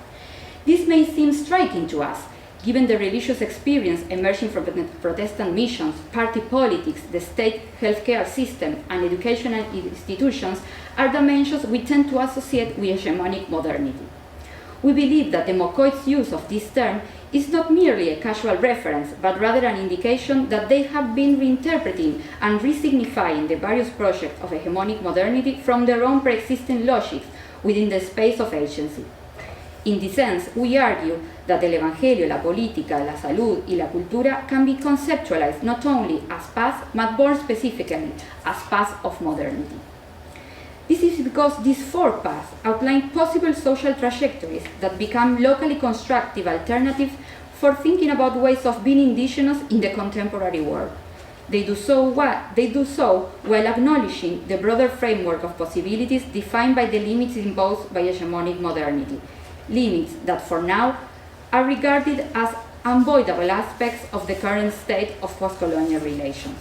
This may seem striking to us, given the religious experience emerging from Protestant missions, party politics, the state healthcare system, and educational institutions are dimensions we tend to associate with hegemonic modernity. We believe that the Mocoit's use of this term is not merely a casual reference, but rather an indication that they have been reinterpreting and resignifying the various projects of hegemonic modernity from their own pre-existing logics within the space of agency. In this sense, we argue that el Evangelio, la política, la salud, y la cultura can be conceptualized not only as paths, but more specifically as paths of modernity. This is because these four paths outline possible social trajectories that become locally constructive alternatives for thinking about ways of being indigenous in the contemporary world. They do so while acknowledging the broader framework of possibilities defined by the limits imposed by hegemonic modernity, limits that for now are regarded as unavoidable aspects of the current state of post-colonial relations.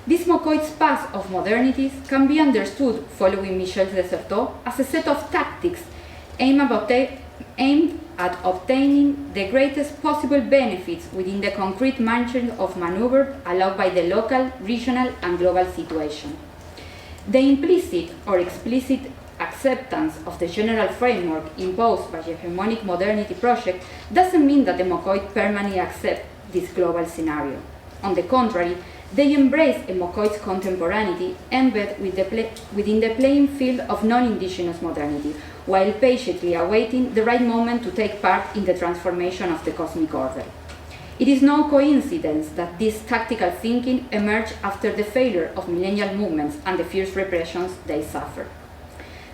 This Mocoit's path of modernities can be understood, following Michel Desserteau, as a set of tactics aimed at obtaining the greatest possible benefits within the concrete margin of maneuver allowed by the local, regional, and global situation. The implicit or explicit acceptance of the general framework imposed by the hegemonic modernity project doesn't mean that the Mocoit permanently accept this global scenario. On the contrary, they embrace a Mocoit's contemporaneity embedded within the playing field of non-indigenous modernity, while patiently awaiting the right moment to take part in the transformation of the cosmic order. It is no coincidence that this tactical thinking emerged after the failure of millennial movements and the fierce repressions they suffered.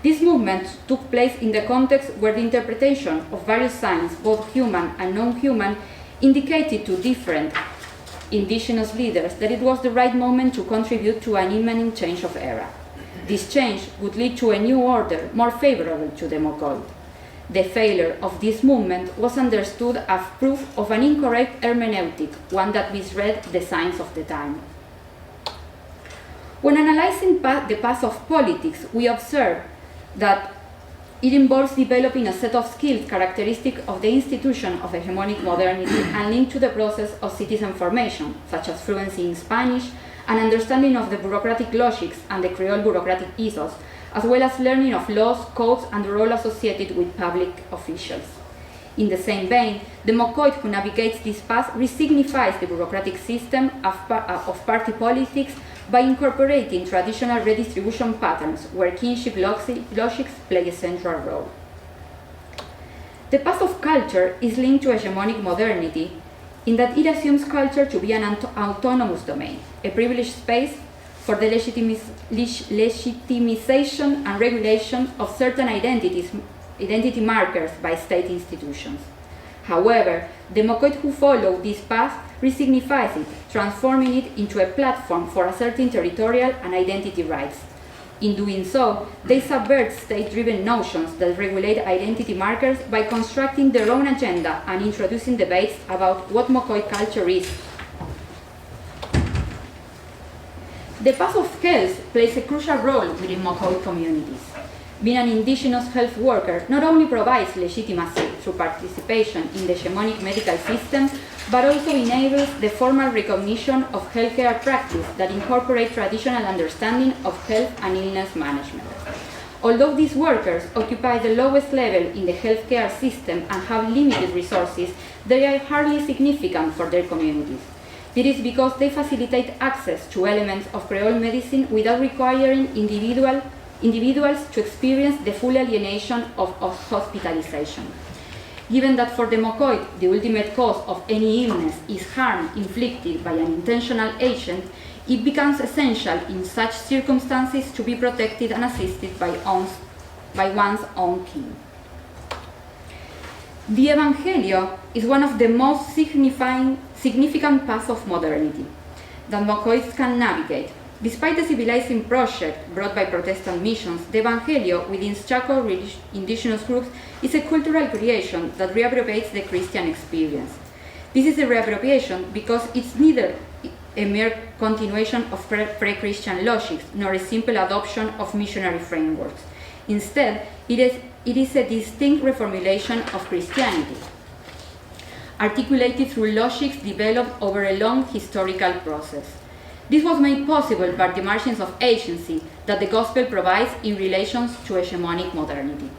These movements took place in the context where the interpretation of various signs, both human and non-human, indicated to different indigenous leaders that it was the right moment to contribute to an imminent change of era. This change would lead to a new order more favorable to the Mocoit. The failure of this movement was understood as proof of an incorrect hermeneutic, one that misread the signs of the time. When analyzing the path of politics, we observe that it involves developing a set of skills characteristic of the institution of hegemonic modernity and linked to the process of citizen formation, such as fluency in Spanish, an understanding of the bureaucratic logics and the Creole bureaucratic ethos, as well as learning of laws, codes, and the role associated with public officials. In the same vein, the Mocoit who navigates this path resignifies the bureaucratic system of party politics by incorporating traditional redistribution patterns where kinship logics play a central role. The path of culture is linked to hegemonic modernity in that it assumes culture to be an autonomous domain, a privileged space for the legitimization and regulation of certain identity markers by state institutions. However, the Mocoit who follow this path resignifies it, transforming it into a platform for asserting territorial and identity rights. In doing so, they subvert state-driven notions that regulate identity markers by constructing their own agenda and introducing debates about what Mocoit culture is. The path of health plays a crucial role within Mocoit communities. Being an indigenous health worker not only provides legitimacy through participation in the hegemonic medical system, but also enables the formal recognition of healthcare practice that incorporates traditional understanding of health and illness management. Although these workers occupy the lowest level in the healthcare system and have limited resources, they are hardly significant for their communities. This is because they facilitate access to elements of Creole medicine without requiring individuals to experience the full alienation of hospitalization. Given that for the Mokoit, the ultimate cause of any illness is harm inflicted by an intentional agent, it becomes essential in such circumstances to be protected and assisted by one's own kin. The Evangelio is one of the most significant paths of modernity that Mokoits can navigate. Despite the civilizing project brought by Protestant missions, the Evangelio within Chaco indigenous groups is a cultural creation that reappropriates the Christian experience. This is a reappropriation because it's neither a mere continuation of pre-Christian logics nor a simple adoption of missionary frameworks. Instead, it is a distinct reformulation of Christianity, articulated through logics developed over a long historical process. This was made possible by the margins of agency that the Gospel provides in relation to hegemonic modernity.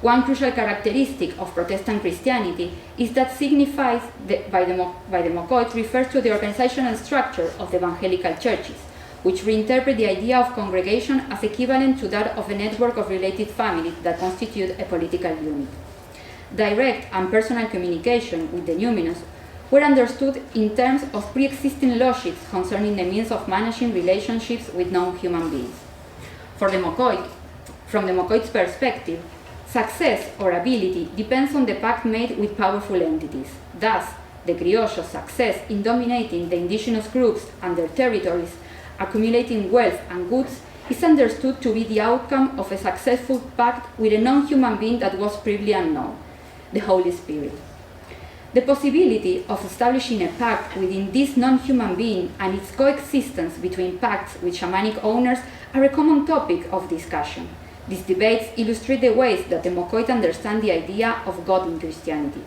One crucial characteristic of Protestant Christianity is that signified by the Mokoit refers to the organizational structure of the evangelical churches, which reinterpret the idea of congregation as equivalent to that of a network of related families that constitute a political unit. Direct and personal communication with the numinous were understood in terms of pre-existing logics concerning the means of managing relationships with non-human beings. From the Mokoit's perspective, success or ability depends on the pact made with powerful entities. Thus, the criollo's success in dominating the indigenous groups and their territories, accumulating wealth and goods, is understood to be the outcome of a successful pact with a non-human being that was previously unknown, the Holy Spirit. The possibility of establishing a pact within this non-human being and its coexistence between pacts with shamanic owners are a common topic of discussion. These debates illustrate the ways that the Mokoit understand the idea of God in Christianity.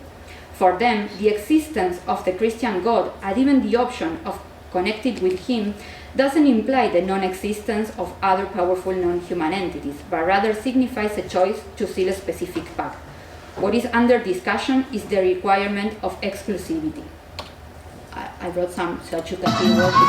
For them, the existence of the Christian God and even the option of connected with Him doesn't imply the non-existence of other powerful non-human entities, but rather signifies a choice to seal a specific pact. What is under discussion is the requirement of exclusivity. I wrote some so that you can see what is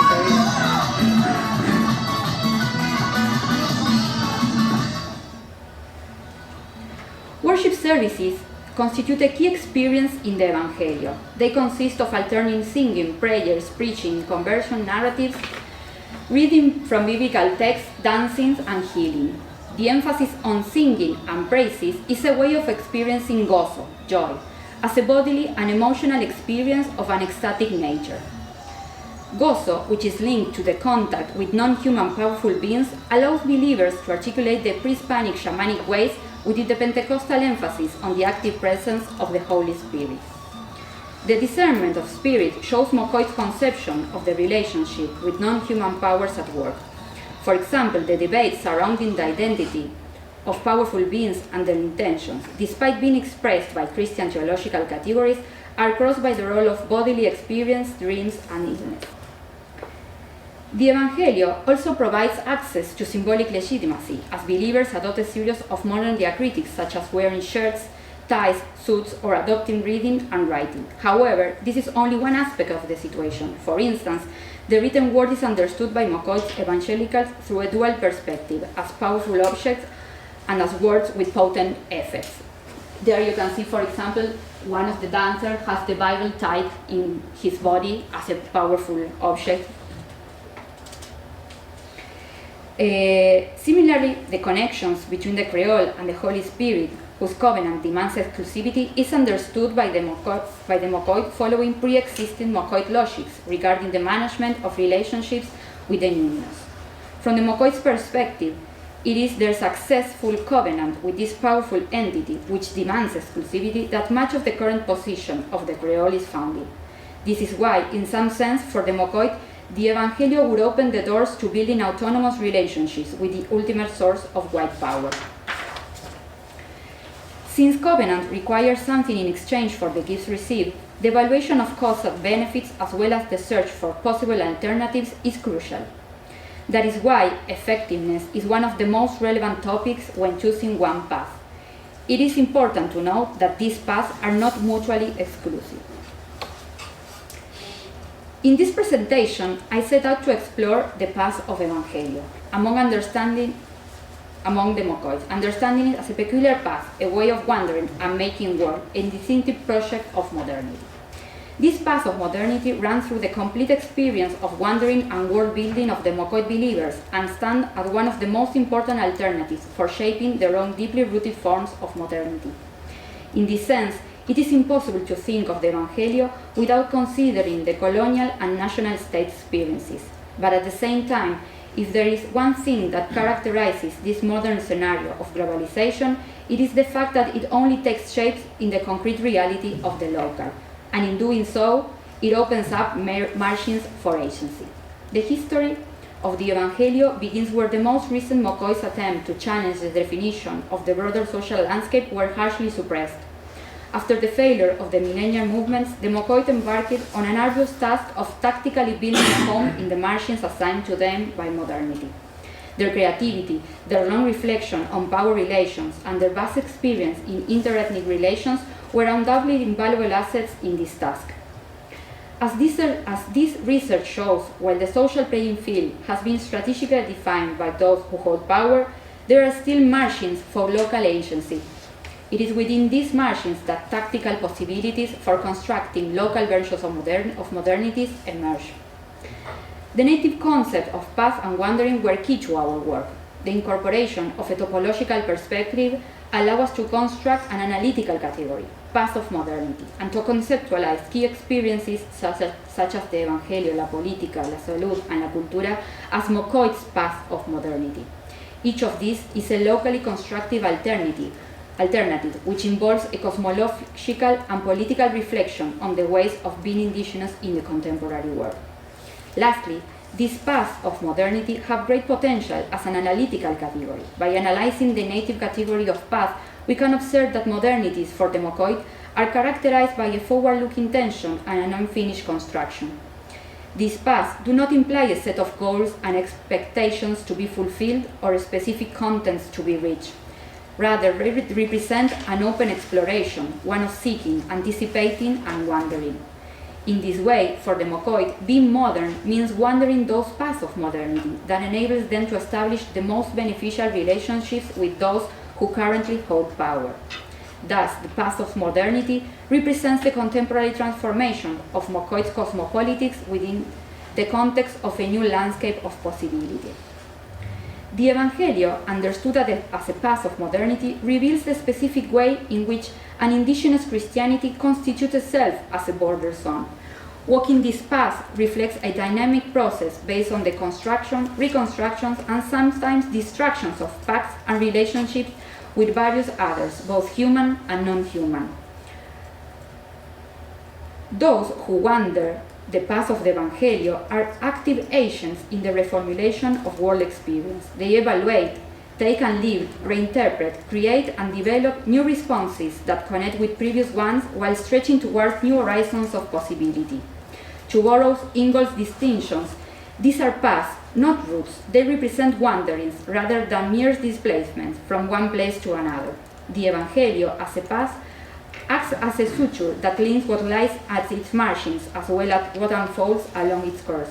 Worship services constitute a key experience in the Evangelio. They consist of alternating singing, prayers, preaching, conversion narratives, reading from biblical texts, dancing, and healing. The emphasis on singing and praises is a way of experiencing gozo, joy, as a bodily and emotional experience of an ecstatic nature. Gozo, which is linked to the contact with non-human powerful beings, allows believers to articulate the pre-Hispanic shamanic ways with the Pentecostal emphasis on the active presence of the Holy Spirit. The discernment of spirit shows Mokoit's conception of the relationship with non-human powers at work. For example, the debates surrounding the identity of powerful beings and their intentions, despite being expressed by Christian theological categories, are crossed by the role of bodily experience, dreams, and illness. The Evangelio also provides access to symbolic legitimacy, as believers adopt a series of modern diacritics such as wearing shirts, ties, suits, or adopting reading and writing. However, this is only one aspect of the situation. For instance, the written word is understood by Mokoit's evangelicals through a dual perspective, as powerful objects and as words with potent effects. There you can see, for example, one of the dancers has the Bible tied in his body as a powerful object. Similarly, the connections between the Creole and the Holy Spirit, whose covenant demands exclusivity, is understood by the Mokoit following pre-existing Mokoit logics regarding the management of relationships with the numinous. From the Mokoit's perspective, it is their successful covenant with this powerful entity which demands exclusivity that much of the current position of the Creole is founded. This is why, in some sense, for the Mokoit, the Evangelio would open the doors to building autonomous relationships with the ultimate source of white power. Since covenant requires something in exchange for the gifts received, the evaluation of costs and benefits as well as the search for possible alternatives is crucial. That is why effectiveness is one of the most relevant topics when choosing one path. It is important to note that these paths are not mutually exclusive. In this presentation, I set out to explore the path of Evangelio. Among understanding among the Mocois, understanding it as a peculiar path, a way of wandering and making work, a distinctive project of modernity. This path of modernity runs through the complete experience of wandering and world building of the Mocoit believers and stands as one of the most important alternatives for shaping their own deeply rooted forms of modernity. In this sense, it is impossible to think of the Evangelio without considering the colonial and national state experiences. But at the same time, if there is one thing that characterizes this modern scenario of globalization, it is the fact that it only takes shape in the concrete reality of the local, and in doing so, it opens up margins for agency. The history of the Evangelio begins where the most recent Mocois attempt to challenge the definition of the broader social landscape were harshly suppressed. After the failure of the millennial movements, the Mocoit embarked on an arduous task of tactically building a home in the margins assigned to them by modernity. Their creativity, their long reflection on power relations, and their vast experience in interethnic relations were undoubtedly invaluable assets in this task. As this research shows, while the social playing field has been strategically defined by those who hold power, there are still margins for local agency. It is within these margins that tactical possibilities for constructing local versions of modernities emerge. The native concept of path and wandering were key to our work. The incorporation of a topological perspective allows us to construct an analytical category, path of modernity, and to conceptualize key experiences such as the Evangelio, la Política, la Salud, and la Cultura as Mocoit's path of modernity. Each of these is a locally constructive alternative, which involves a cosmological and political reflection on the ways of being indigenous in the contemporary world. Lastly, these paths of modernity have great potential as an analytical category. By analyzing the native category of path, we can observe that modernities for the Mocoit are characterized by a forward-looking tension and an unfinished construction. These paths do not imply a set of goals and expectations to be fulfilled or specific contents to be reached. Rather, they represent an open exploration, one of seeking, anticipating, and wandering. In this way, for the Mocoit, being modern means wandering those paths of modernity that enables them to establish the most beneficial relationships with those who currently hold power. Thus, the path of modernity represents the contemporary transformation of Mocoit's cosmopolitics within the context of a new landscape of possibility. The Evangelio, understood as a path of modernity, reveals the specific way in which an indigenous Christianity constitutes itself as a border zone. Walking this path reflects a dynamic process based on the construction, reconstructions, and sometimes destructions of pacts and relationships with various others, both human and non-human. Those who wander the path of the Evangelio are active agents in the reformulation of world experience. They evaluate, take and live, reinterpret, create and develop new responses that connect with previous ones while stretching towards new horizons of possibility. To borrow Ingold's distinctions, these are paths, not routes. They represent wanderings rather than mere displacements from one place to another. The Evangelio, as a path, acts as a suture that links what lies at its margins as well as what unfolds along its course.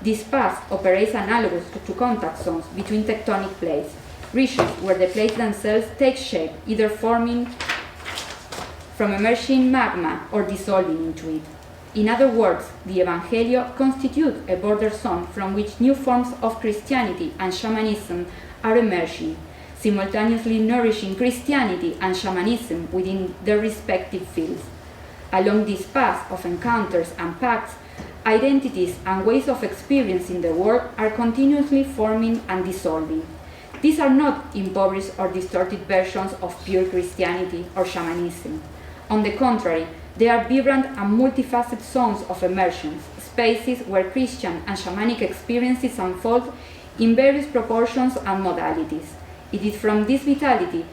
This path operates analogous to contact zones between tectonic plates, regions where the plates themselves take shape, either forming from emerging magma or dissolving into it. In other words, the Evangelio constitutes a border zone from which new forms of Christianity and shamanism are emerging, simultaneously nourishing Christianity and shamanism within their respective fields. Along this path of encounters and pacts, identities and ways of experiencing the world are continuously forming and dissolving. These are not impoverished or distorted versions of pure Christianity or shamanism. On the contrary, they are vibrant and multifaceted zones of emergence, spaces where Christian and shamanic experiences unfold in various proportions and modalities. It is from this vitality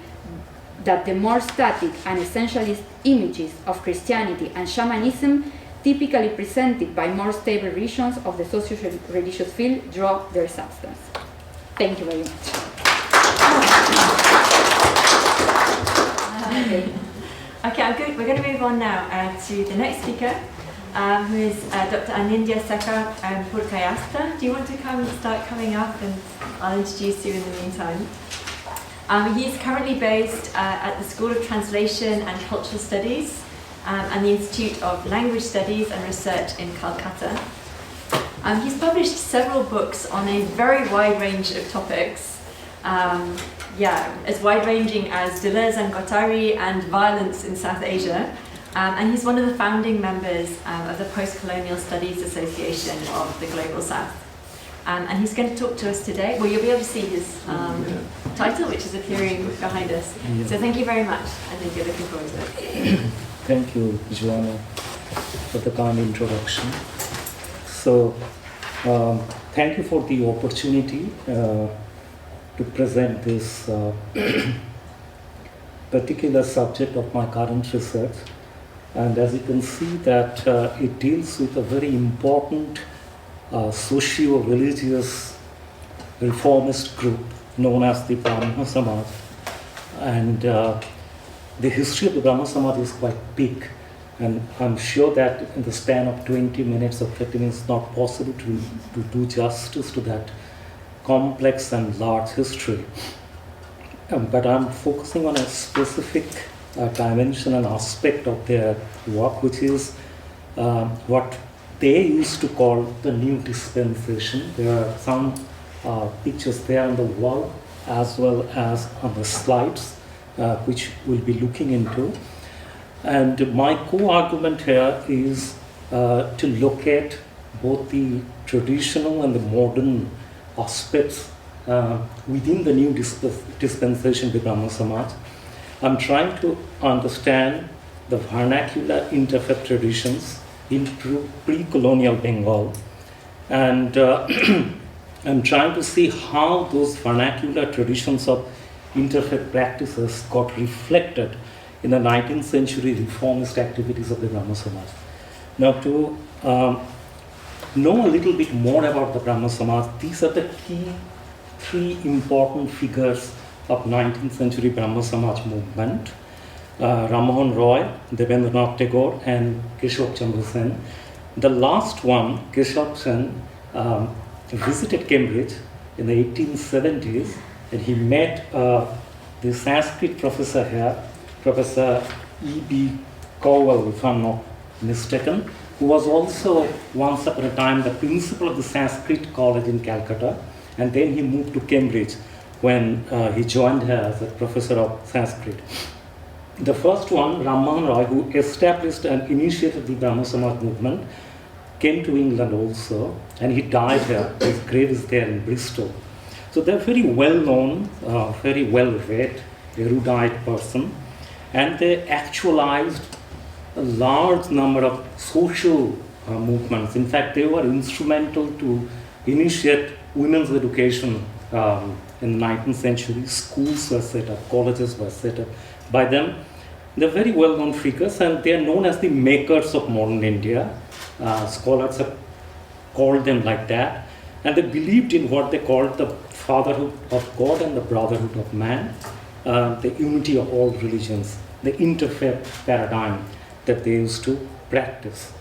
that the more static and essentialist images of Christianity and shamanism, typically presented by more stable regions of the socio-religious field, draw their substance. Thank you very much. Okay, we're going to move on now to the next speaker, who is Dr. Anindya Sekhar Purkayastha. Do you want to start coming up, and I'll introduce you in the meantime? He's currently based at the School of Translation and Cultural Studies and the Institute of Language Studies and Research in Kolkata. He's published several books on a very wide range of topics, as wide-ranging as Deleuze and Guattari and violence in South Asia. And he's one of the founding members of the Post-Colonial Studies Association of the Global South. And he's going to talk to us today. Well, you'll be able to see his title, which is appearing behind us. Yeah. So thank you very much. I think you're looking forward to it. Thank you, Joanna, for the kind introduction. So, thank you for the opportunity to present this particular subject of my current research. And as you can see that it deals with a very important socio-religious reformist group known as the Brahmo Samaj. And the history of the Brahmo Samaj is quite big. And I'm sure that in the span of 20 minutes or 30 minutes, it's not possible to do justice to that complex and large history. But I'm focusing on a specific dimension and aspect of their work, which is what they used to call the new dispensation. There are some pictures there on the wall as well as on the slides, which we'll be looking into. And my co-argument here is to locate both the traditional and the modern aspects within the new dispensation, the Brahmo Samaj. I'm trying to understand the vernacular interfaith traditions in pre-colonial Bengal, and I'm trying to see how those vernacular traditions of interfaith practices got reflected in the 19th century reformist activities of the Brahmo Samaj. Now, to know a little bit more about the Brahmo Samaj, these are the key three important figures of 19th century Brahmo Samaj movement. Ram Mohan Roy, Debendranath Tagore, and Keshav Chandra Sen. The last one, Keshav Sen, visited Cambridge in the 1870s, and he met the Sanskrit professor here, Professor E.B. Cowell, if I'm not mistaken, who was also once upon a time the principal of the Sanskrit College in Calcutta, and then he moved to Cambridge when he joined her as a professor of Sanskrit. The first one, Ram Mohan Roy, who established and initiated the Brahmo Samaj movement, came to England also, and he died here. His grave is there in Bristol. So they're very well-known, very well-read, erudite person, and they actualized a large number of social movements. In fact, they were instrumental to initiate women's education in the 19th century. Schools were set up, colleges were set up by them. They're very well-known figures, and they are known as the makers of modern India. Scholars have called them like that, and they believed in what they called the fatherhood of God and the brotherhood of man, the unity of all religions, the interfaith paradigm that they used to practice.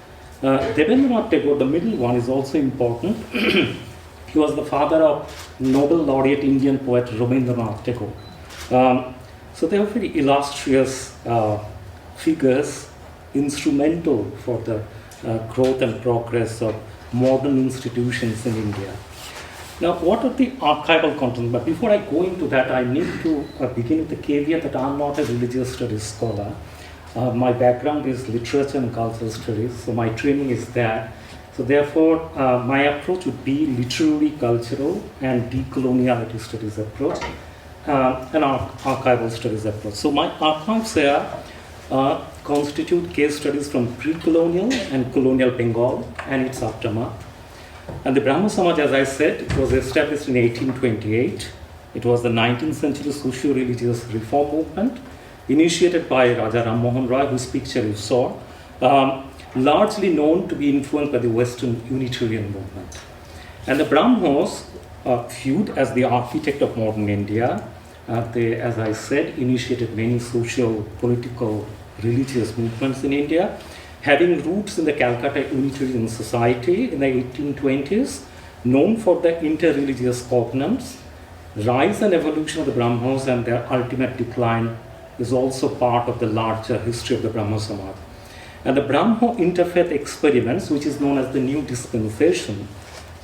Debendranath Tagore, the middle one, is also important. He was the father of Nobel laureate Indian poet Rabindranath Tagore. So they are very illustrious figures, instrumental for the growth and progress of modern institutions in India. Now, what are the archival content? But before I go into that, I need to begin with the caveat that I'm not a religious studies scholar. My background is literature and cultural studies, so my training is that. So therefore, my approach would be literary, cultural, and decoloniality studies approach, and archival studies approach. So my archives here constitute case studies from pre-colonial and colonial Bengal and its aftermath. And the Brahmo Samaj, as I said, it was established in 1828. It was the 19th century socio-religious reform movement initiated by Raja Ram Mohan Roy, whose picture you saw, largely known to be influenced by the Western Unitarian movement. And the Brahmos, viewed as the architect of modern India, they, as I said, initiated many social, political, religious movements in India, having roots in the Calcutta Unitarian Society in the 1820s, known for the interreligious covenants, rise and evolution of the Brahmos and their ultimate decline is also part of the larger history of the Brahmo Samaj. And the Brahmo interfaith experiments, which is known as the New Dispensation,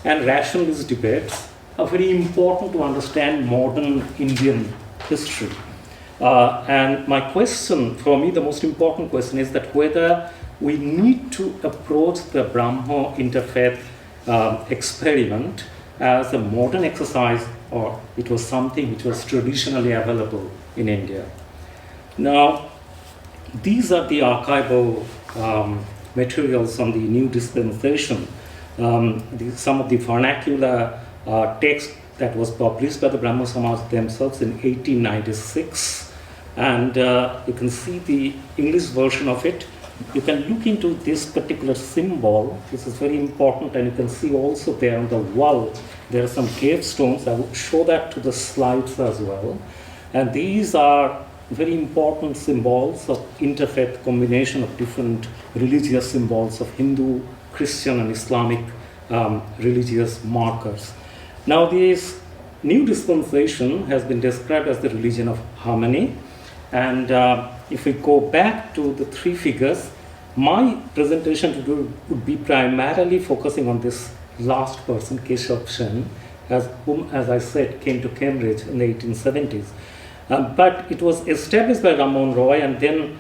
and rationalist debates are very important to understand modern Indian history. And my question, for me, the most important question is that whether we need to approach the Brahmo interfaith experiment as a modern exercise, or it was something which was traditionally available in India. Now, these are the archival materials on the New Dispensation. Some of the vernacular text that was published by the Brahmo Samaj themselves in 1896, and you can see the English version of it. You can look into this particular symbol. This is very important, and you can see also there on the wall there are some gravestones. I will show that to the slides as well. And these are very important symbols of interfaith combination of different religious symbols of Hindu, Christian, and Islamic religious markers. Now, this New Dispensation has been described as the religion of harmony. And if we go back to the three figures, my presentation today would be primarily focusing on this last person, Keshav Sen, whom, as I said, came to Cambridge in the 1870s. But it was established by Ram Mohan Roy, and then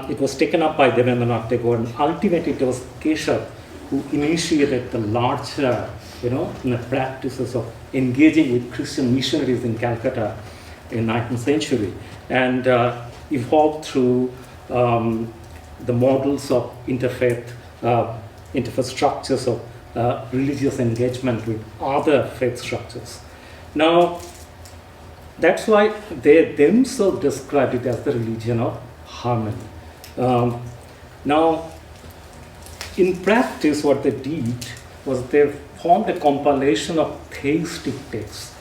it was taken up by Devendranath Tagore, and ultimately it was Keshav who initiated the larger, practices of engaging with Christian missionaries in Calcutta in 19th century, and evolved through the models of interfaith structures of religious engagement with other faith structures. Now, that's why they themselves described it as the religion of harmony. Now, in practice, what they did was they formed a compilation of theistic texts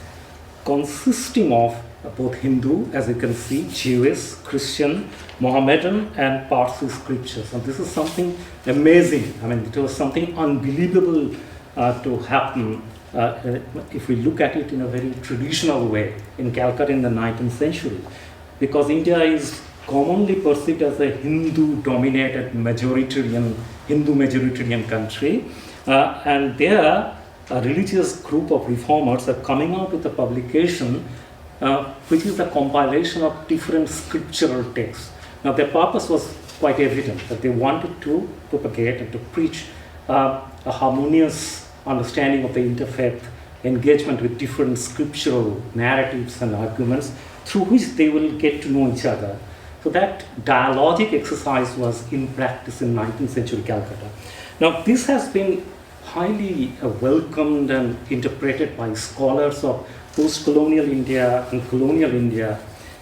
consisting of both Hindu, as you can see, Jewish, Christian, Mohammedan, and Parsi scriptures. And this is something amazing. I mean, it was something unbelievable to happen if we look at it in a very traditional way in Calcutta in the 19th century. Because India is commonly perceived as a Hindu-dominated Hindu majoritarian country. And there, a religious group of reformers are coming out with a publication which is a compilation of different scriptural texts. Now, their purpose was quite evident, that they wanted to propagate and to preach a harmonious understanding of the interfaith engagement with different scriptural narratives and arguments through which they will get to know each other. So that dialogic exercise was in practice in 19th century Calcutta. Now, this has been highly welcomed and interpreted by scholars of post-colonial India and colonial India,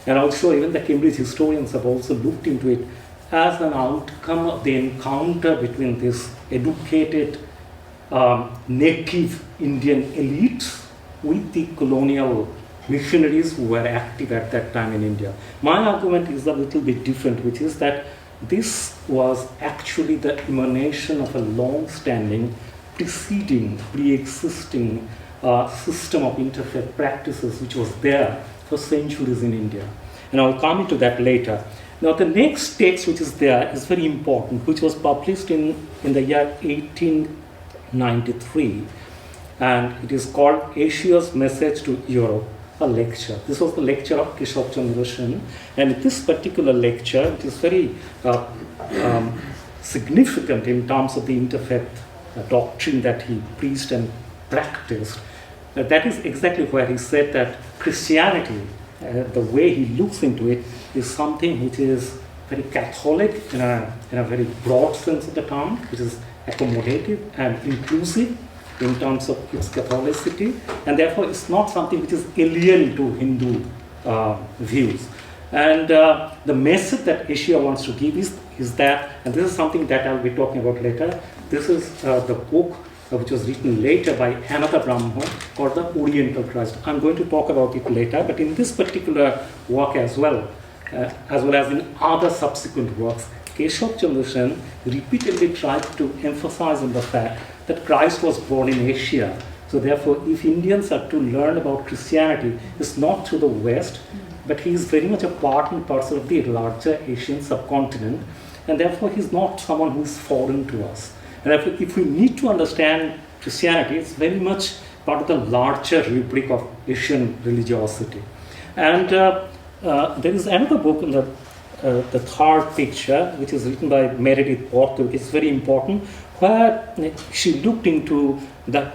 and also even the Cambridge historians have also looked into it as an outcome of the encounter between this educated native Indian elites with the colonial missionaries who were active at that time in India. My argument is a little bit different, which is that this was actually the emanation of a long-standing, pre-existing system of interfaith practices which was there for centuries in India. And I'll come into that later. Now, the next text which is there is very important, which was published in the year 1893, and it is called Asia's Message to Europe, a lecture. This was the lecture of Keshav Chandra Sen, and this particular lecture, it is very significant in terms of the interfaith doctrine that he preached and practiced. That is exactly where he said that Christianity, the way he looks into it, is something which is very Catholic in a very broad sense of the term, which is accommodative and inclusive in terms of its Catholicity, and therefore it's not something which is alien to Hindu views. And the message that Asia wants to give is that, and this is something that I'll be talking about later, this is the book which was written later by another Brahmo called the Oriental Christ. I'm going to talk about it later, but in this particular work as well as in other subsequent works, Keshav Chandra Sen repeatedly tried to emphasize on the fact that Christ was born in Asia, So therefore, if Indians are to learn about Christianity, it's not through the West, but he is very much a part and parcel of the larger Asian subcontinent, and therefore he's not someone who is foreign to us. And if we need to understand Christianity, it's very much part of the larger rubric of Asian religiosity. And there is another book in the third picture, which is written by Meredith Porter, which is very important, where she looked into the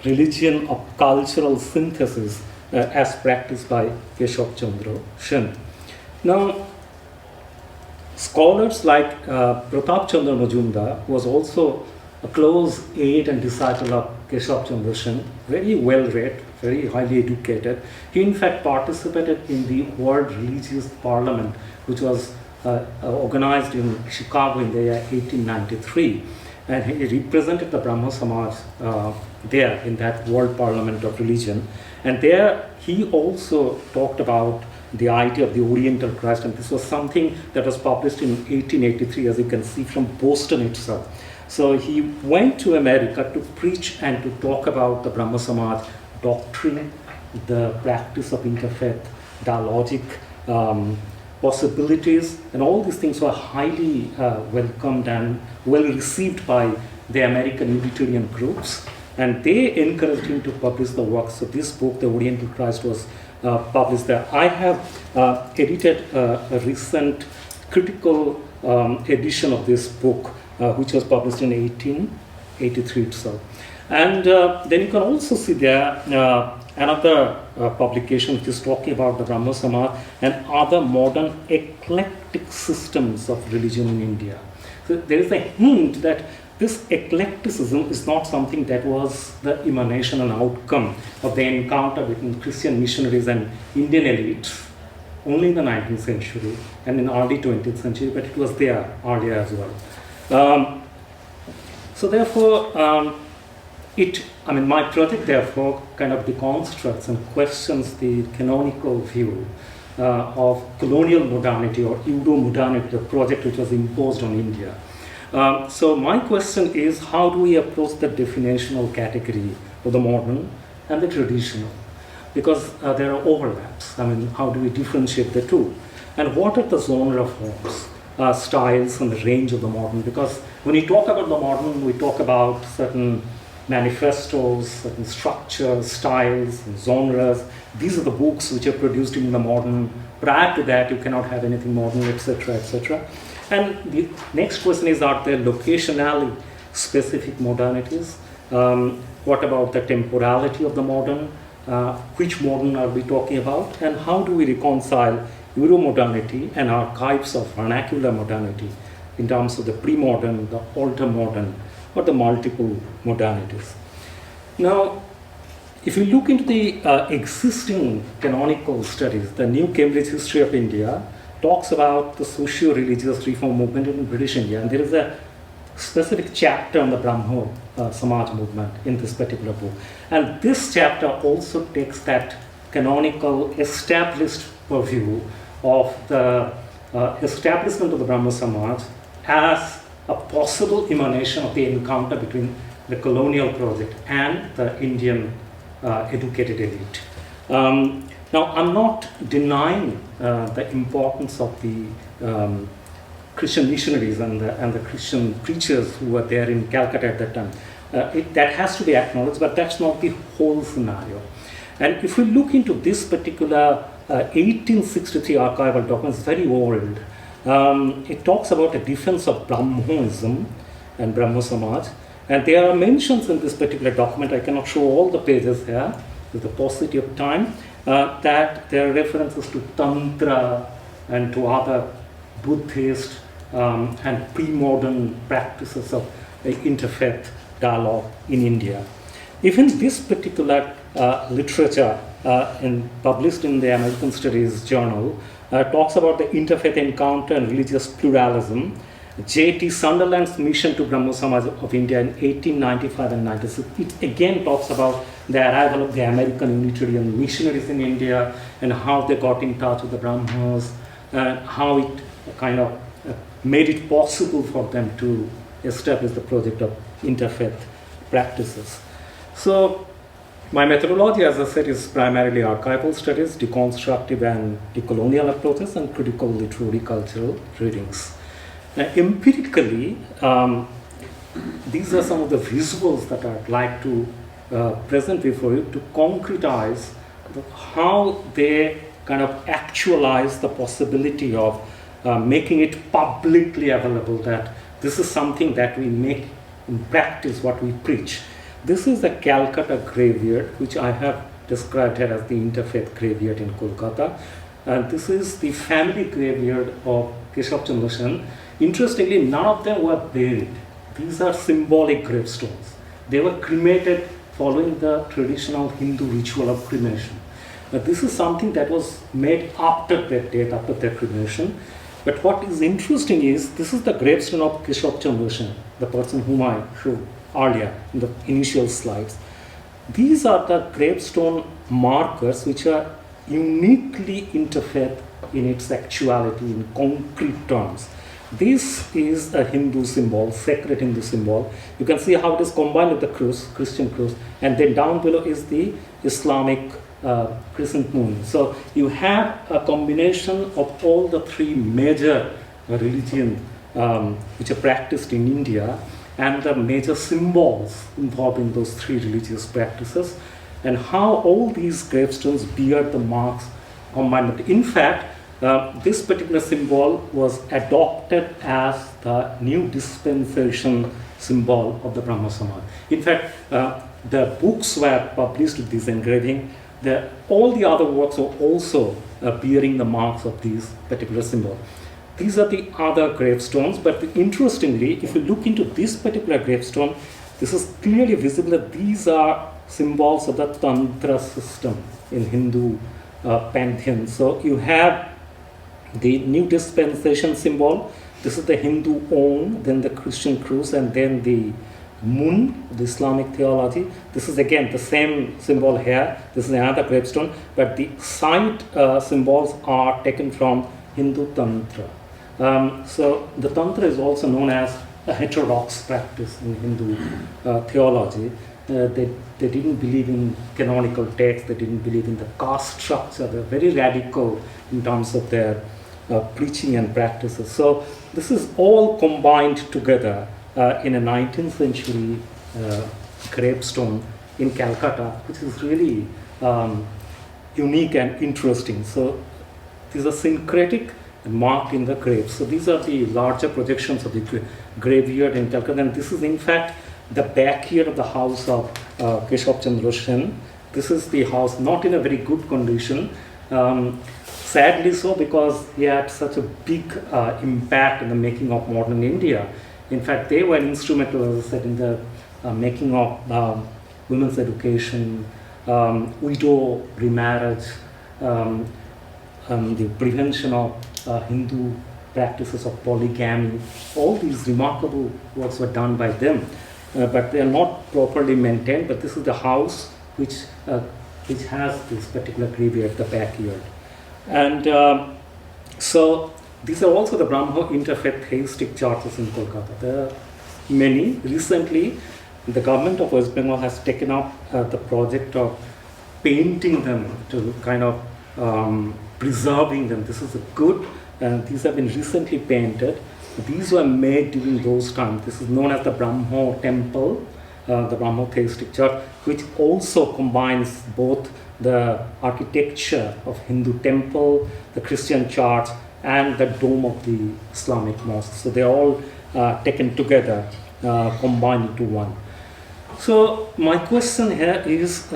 religion of cultural synthesis as practiced by Keshav Chandra Sen. Now, scholars like Pratap Chandra Majumdar, who was also a close aide and disciple of Keshav Chandra Sen, very well read, very highly educated. He in fact participated in the World Religious Parliament, which was organized in Chicago in the year 1893. And he represented the Brahmo Samaj there in that World Parliament of Religion. And there he also talked about the idea of the Oriental Christ, and this was something that was published in 1883, as you can see from Boston itself. So he went to America to preach and to talk about the Brahmo Samaj doctrine, the practice of interfaith dialogic possibilities, and all these things were highly welcomed and well received by the American Unitarian groups, and they encouraged him to publish the work. So this book, The Oriental Christ, was published there. I have edited a recent critical edition of this book, which was published in 1883 itself. And then you can also see there another publication which is talking about the Brahmo Samaj and other modern eclectic systems of religion in India. So there is a hint that this eclecticism is not something that was the emanation and outcome of the encounter between Christian missionaries and Indian elites only in the 19th century and in early 20th century, but it was there earlier as well. So therefore, my project therefore kind of deconstructs and questions the canonical view of colonial modernity or Euro-modernity, the project which was imposed on India. So my question is, how do we approach the definitional category of the modern and the traditional? Because there are overlaps. How do we differentiate the two? And what are the genre forms, styles, and the range of the modern? Because when we talk about the modern, we talk about certain manifestos, certain structures, styles, and genres. These are the books which are produced in the modern. Prior to that, you cannot have anything modern, etc., etc. And the next question is, are there locationally specific modernities? What about the temporality of the modern? Which modern are we talking about? And how do we reconcile Euro-modernity and archives of vernacular modernity in terms of the pre-modern, the alter-modern, or the multiple modernities? Now, if you look into the existing canonical studies, the New Cambridge History of India talks about the socio-religious reform movement in British India, and there is a specific chapter on the Brahmo Samaj movement in this particular book. And this chapter also takes that canonical established purview of the establishment of the Brahmo Samaj as a possible emanation of the encounter between the colonial project and the Indian educated elite. Now, I'm not denying the importance of the Christian missionaries and the Christian preachers who were there in Calcutta at that time. That has to be acknowledged, but that's not the whole scenario. And if we look into this particular 1863 archival document, it's very old. It talks about a defense of Brahmoism and Brahmo Samaj. And there are mentions in this particular document, I cannot show all the pages here with the paucity of time, that there are references to Tantra and to other Buddhist and pre-modern practices of interfaith dialogue in India. Even this particular literature published in the American Studies Journal talks about the interfaith encounter and religious pluralism. J.T. Sunderland's mission to Brahmo Samaj of India in 1895 and 96. It again talks about the arrival of the American Unitarian missionaries in India and how they got in touch with the Brahmos, how it kind of made it possible for them to establish the project of interfaith practices. So my methodology, as I said, is primarily archival studies, deconstructive and decolonial approaches, and critical literary cultural readings. Now, empirically, these are some of the visuals that I'd like to present before you to concretize how they kind of actualize the possibility of making it publicly available, that this is something that we make in practice what we preach. This is the Calcutta graveyard, which I have described here as the interfaith graveyard in Kolkata. And this is the family graveyard of Keshav Chandra Sen. Interestingly, none of them were buried. These are symbolic gravestones. They were cremated following the traditional Hindu ritual of cremation. But this is something that was made after their death, after their cremation. But what is interesting is, this is the gravestone of Keshav Chandra Sen, the person whom I showed earlier in the initial slides. These are the gravestone markers which are uniquely interfaith in its actuality, in concrete terms. This is a Hindu symbol, sacred Hindu symbol. You can see how it is combined with the cross, Christian cross, and then down below is the Islamic crescent moon. So you have a combination of all the three major religions which are practiced in India, and the major symbols involved in those three religious practices, and how all these gravestones bear the marks combined. In fact, this particular symbol was adopted as the new dispensation symbol of the Brahmo Samaj. In fact, the books were published with this engraving. All the other works were also bearing the marks of these particular symbols. These are the other gravestones, but interestingly, if you look into this particular gravestone, this is clearly visible that these are symbols of the Tantra system in Hindu pantheon. So you have the new dispensation symbol. This is the Hindu Om, then the Christian cross, and then the moon, the Islamic theology. This is again the same symbol here. This is another gravestone, but the side symbols are taken from Hindu Tantra. So the Tantra is also known as a heterodox practice in Hindu theology. They didn't believe in canonical texts, they didn't believe in the caste structure. They're very radical in terms of their preaching and practices. So this is all combined together in a 19th century gravestone in Calcutta, which is really unique and interesting. So these are syncretic and marked in the graves. So these are the larger projections of the graveyard in Calcutta, and this is in fact the backyard of the house of Keshav Chandra Sen. This is the house, not in a very good condition. Sadly so, because he had such a big impact in the making of modern India. In fact, they were instrumental, as I said, in the making of women's education, widow remarriage, the prevention of Hindu practices of polygamy. All these remarkable works were done by them, but they are not properly maintained. But this is the house which has this particular graveyard, the backyard. And so these are also the Brahmo interfaith theistic churches in Kolkata. There are many. Recently, the government of West Bengal has taken up the project of painting them, to kind of preserving them. This is a good, and these have been recently painted. These were made during those times. This is known as the Brahmo temple, the Brahmo theistic church, which also combines both the architecture of Hindu temple, the Christian church, and the dome of the Islamic mosque. So they are all taken together, combined into one. So my question here is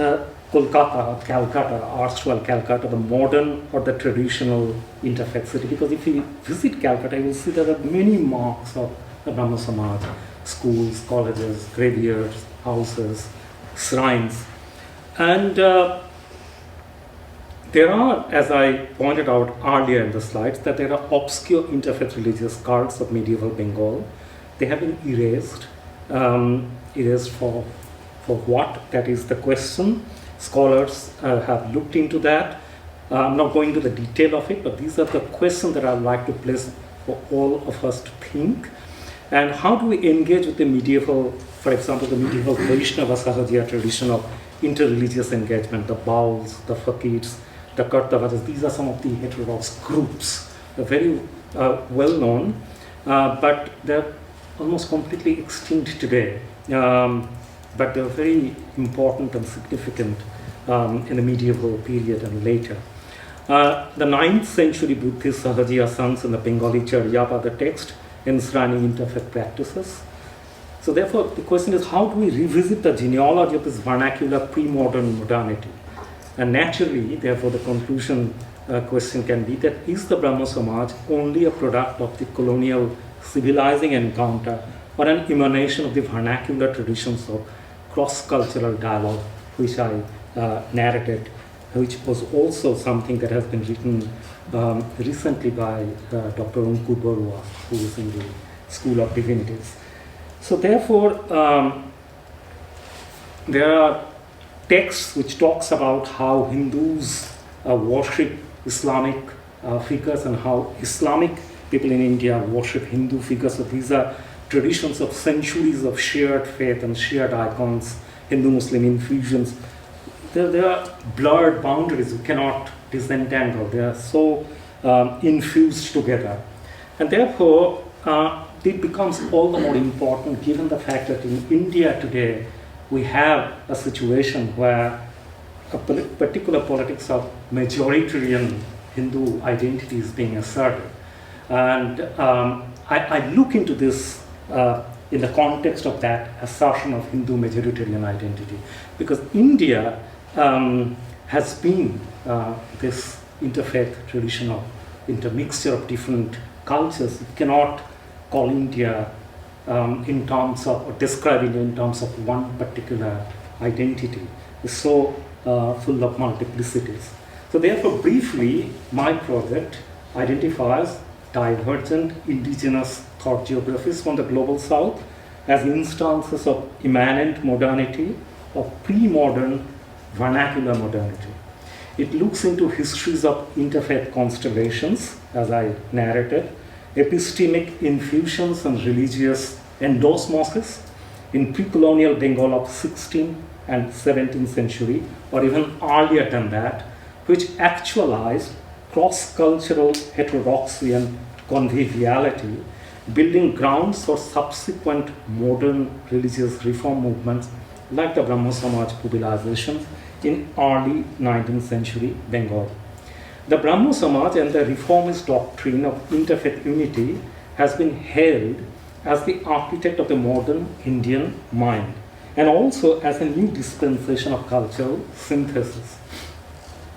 Kolkata, Calcutta, erstwhile Calcutta, the modern or the traditional interfaith city? Because if you visit Calcutta, you will see there are many marks of the Brahmo Samaj, schools, colleges, graveyards, houses, shrines. And there are, as I pointed out earlier in the slides, that there are obscure interfaith religious cults of medieval Bengal. They have been erased. Erased for what? That is the question. Scholars have looked into that. I'm not going into the detail of it, but these are the questions that I'd like to place for all of us to think. And how do we engage with the medieval For example, the medieval Vaishnava Sahajiya tradition of interreligious engagement, the Bauls, the Fakirs, the Kartavajas, these are some of the heterodox groups. They're very well known, but they're almost completely extinct today. But they're very important and significant in the medieval period and later. The 9th century Buddhist Sahajiya sanghs in the Bengali Charya are the text enshrining interfaith practices. So therefore, the question is, how do we revisit the genealogy of this vernacular pre-modern modernity? And naturally, therefore, the conclusion question can be that, is the Brahmo Samaj only a product of the colonial civilizing encounter or an emanation of the vernacular traditions of cross-cultural dialogue, which I narrated, which was also something that has been written recently by Dr. Ankur Barua, who is in the School of Divinities. So therefore, there are texts which talks about how Hindus worship Islamic figures and how Islamic people in India worship Hindu figures. So these are traditions of centuries of shared faith and shared icons, Hindu-Muslim infusions. There are blurred boundaries you cannot disentangle. They are so infused together. And therefore, it becomes all the more important given the fact that in India today, we have a situation where a particular politics of majoritarian Hindu identity is being asserted. And I look into this in the context of that assertion of Hindu majoritarian identity, because India has been this interfaith tradition of intermixture of different cultures. You cannot call India in terms of, or describe India in terms of one particular identity. It's so full of multiplicities. So therefore, briefly, my project identifies divergent indigenous thought geographies from the global south as instances of immanent modernity, of pre-modern vernacular modernity. It looks into histories of interfaith constellations, as I narrated, epistemic infusions and religious endosmosis in pre-colonial Bengal of 16th and 17th century, or even earlier than that, which actualized cross-cultural heterodoxy and conviviality, building grounds for subsequent modern religious reform movements like the Brahmo Samaj mobilization in early 19th century Bengal. The Brahmo Samaj and the reformist doctrine of interfaith unity has been hailed as the architect of the modern Indian mind, and also as a new dispensation of cultural synthesis.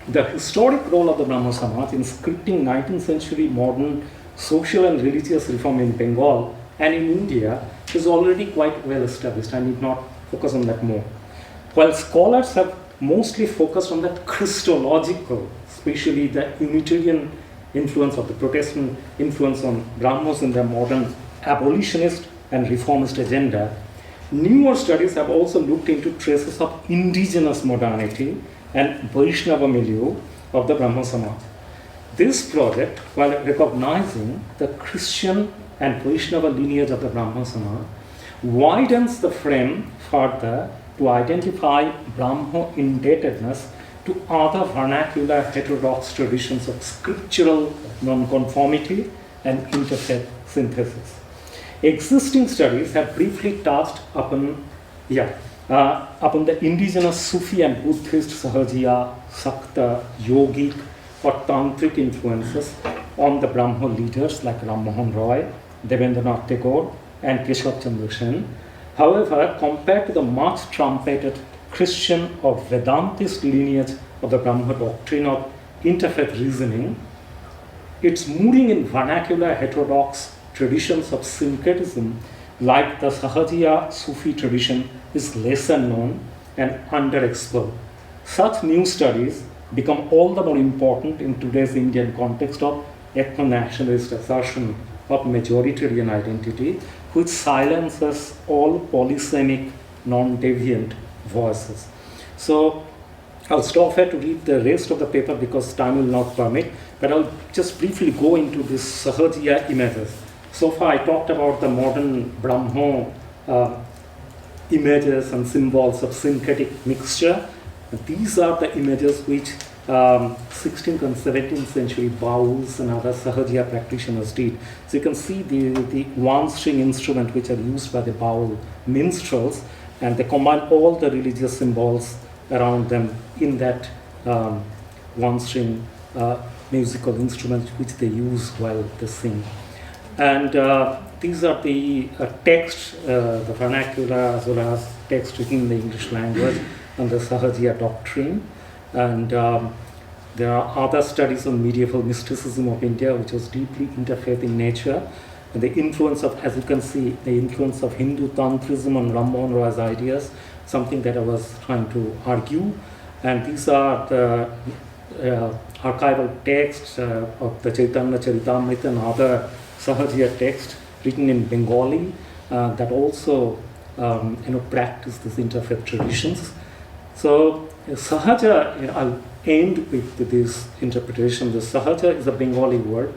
The historic role of the Brahmo Samaj in scripting 19th century modern social and religious reform in Bengal and in India is already quite well established. I need not focus on that more. While scholars have mostly focused on that Christological, especially the Unitarian influence of the Protestant influence on Brahmos in their modern abolitionist and reformist agenda, newer studies have also looked into traces of indigenous modernity and Vaishnava milieu of the Brahmo Samaj. This project, while recognizing the Christian and Vaishnava lineage of the Brahmo Samaj, widens the frame further to identify Brahmo indebtedness to other vernacular heterodox traditions of scriptural nonconformity and interfaith synthesis. Existing studies have briefly touched upon the indigenous Sufi and Buddhist Sahajiya, Sakta, Yogic or Tantric influences on the Brahmo leaders like Ram Mohan Roy, Devendranath Tagore and Keshav Chandra Sen. However, compared to the much trumpeted Christian or Vedantist lineage of the Brahmo doctrine of interfaith reasoning, its mooring in vernacular heterodox traditions of syncretism like the Sahajiya Sufi tradition is lesser known and underexplored. Such new studies become all the more important in today's Indian context of ethno-nationalist assertion of majoritarian identity, which silences all polysemic, non-deviant voices. So I'll stop here to read the rest of the paper because time will not permit, but I'll just briefly go into this Sahajiya images. So far I talked about the modern Brahmo images and symbols of synthetic mixture. These are the images which 16th and 17th century bowls and other Sahajiya practitioners did. So you can see the one-string instrument which are used by the bowl minstrels, and they combine all the religious symbols around them in that one-string musical instrument which they use while they sing. And these are the texts, the vernacular as well as text written in the English language and the Sahajiya doctrine. And there are other studies on medieval mysticism of India, which was deeply interfaith in nature. And the influence of, as you can see, the influence of Hindu Tantrism on Ram Mohan Roy's ideas, something that I was trying to argue. And these are the archival texts of the Chaitanya Charitamrita and other Sahajiya texts written in Bengali that also practice these interfaith traditions. So Sahaja, I'll end with this interpretation. The Sahaja is a Bengali word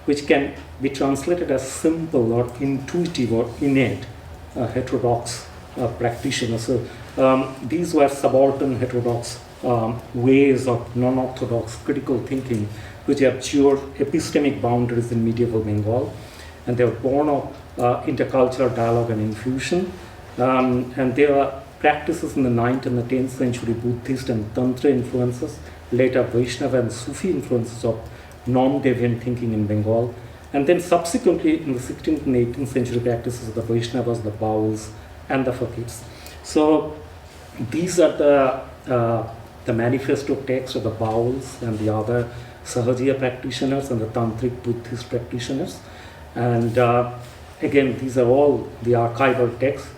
which can be translated as simple or intuitive or innate, heterodox practitioner. So these were subaltern heterodox ways of non-orthodox critical thinking which abjured epistemic boundaries in medieval Bengal, and they were born of intercultural dialogue and infusion. And there are practices in the 9th and the 10th century Buddhist and Tantra influences, later Vaishnava and Sufi influences of non-deviant thinking in Bengal, and then subsequently in the 16th and 18th century practices of the Vaishnavas, the Bauls, and the Fakirs. So these are the manifesto texts of the Bauls and the other Sahajiya practitioners and the Tantric Buddhist practitioners. And again, these are all the archival texts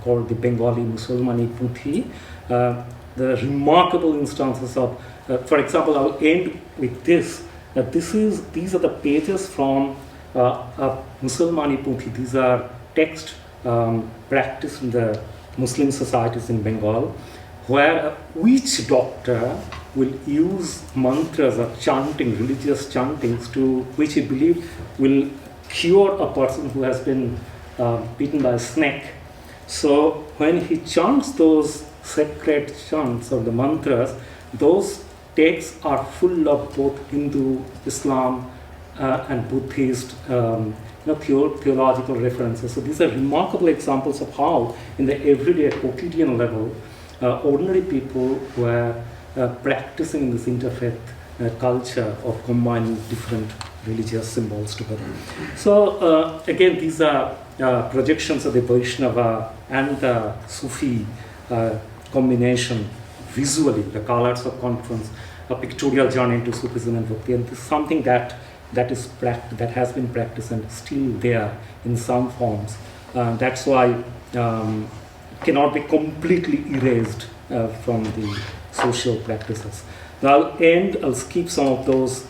called the Bengali Musalmani Puthi. The remarkable instances of, for example, I'll end with this. These are the pages from Musalmani Puthi. These are texts practiced in the Muslim societies in Bengal, where each doctor will use mantras or chanting, religious chantings, to which he believed will cure a person who has been bitten by a snake. So when he chants those sacred chants of the mantras, those texts are full of both Hindu, Islam, and Buddhist theological references. So these are remarkable examples of how, in the everyday quotidian level, ordinary people were practicing this interfaith culture of combining different religious symbols together. So again, these are projections of the Vaishnava and the Sufi combination visually, the colors of conference, a pictorial journey into Sufism and Bhakti, and this is something that has been practiced and still there in some forms. That's why cannot be completely erased from the social practices. Now I'll skip some of those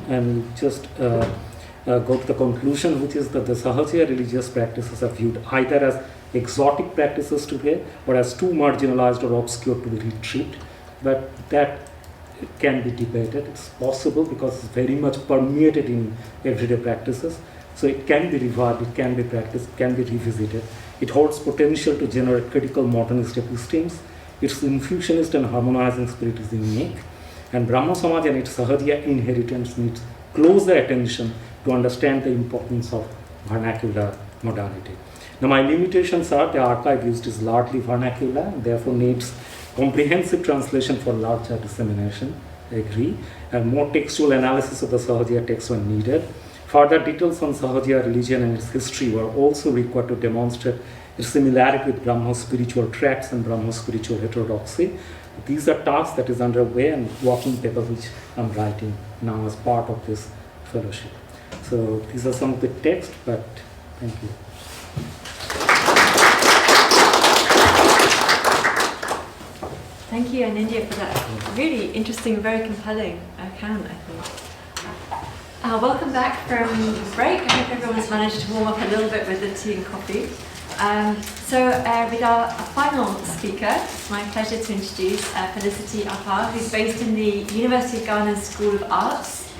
and just go to the conclusion, which is that the Sahajiya religious practices are viewed either as exotic practices today or as too marginalized or obscure to be retrieved. But that can be debated. It's possible because it's very much permeated in everyday practices. So it can be revived, it can be practiced, it can be revisited. It holds potential to generate critical modernist epistemes. Its infusionist and harmonizing spirit is unique. And Brahma Samaj and its Sahajiya inheritance needs closer attention to understand the importance of vernacular modernity. Now my limitations are the archive used is largely vernacular and therefore needs comprehensive translation for larger dissemination, I agree, and more textual analysis of the Sahajiya text when needed. Further details on Sahajiya religion and its history were also required to demonstrate its similarity with Brahma's spiritual tracts and Brahma's spiritual heterodoxy. These are tasks that is underway and working paper which I'm writing now as part of this fellowship. So these are some of the text, but thank you. Thank you, Anindya, for that really interesting, very compelling account, I think. Welcome back from break. I hope everyone's managed to warm up a little bit with the tea and coffee. So with our final speaker, it's my pleasure to introduce Felicity Apaah, who's based in the University of Ghana's School of Arts.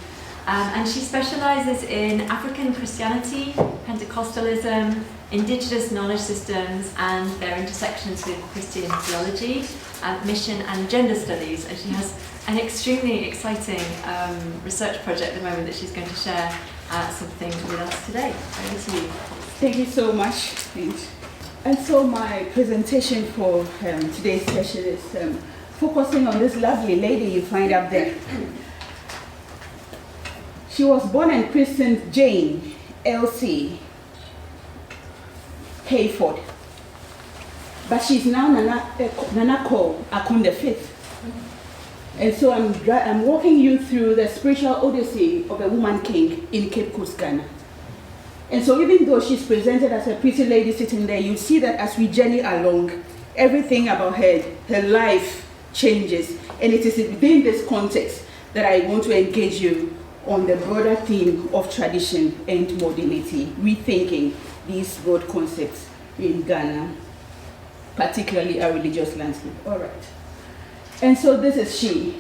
And she specialises in African Christianity, Pentecostalism, indigenous knowledge systems and their intersections with Christian theology, mission and gender studies. And she has an extremely exciting research project at the moment that she's going to share something with us today. Over to you. Thank you so much. And so my presentation for today's session is focusing on this lovely lady you find up there. She was born and christened Jane Elsie Hayford, but she's now Nanako Akunde Fifth. And so I'm walking you through the spiritual odyssey of a woman king in Cape Coast, Ghana. And so even though she's presented as a pretty lady sitting there, you see that as we journey along, everything about her life changes. And it is within this context that I want to engage you on the broader theme of tradition and modernity, rethinking these broad concepts in Ghana, particularly our religious landscape. All right. And so this is she.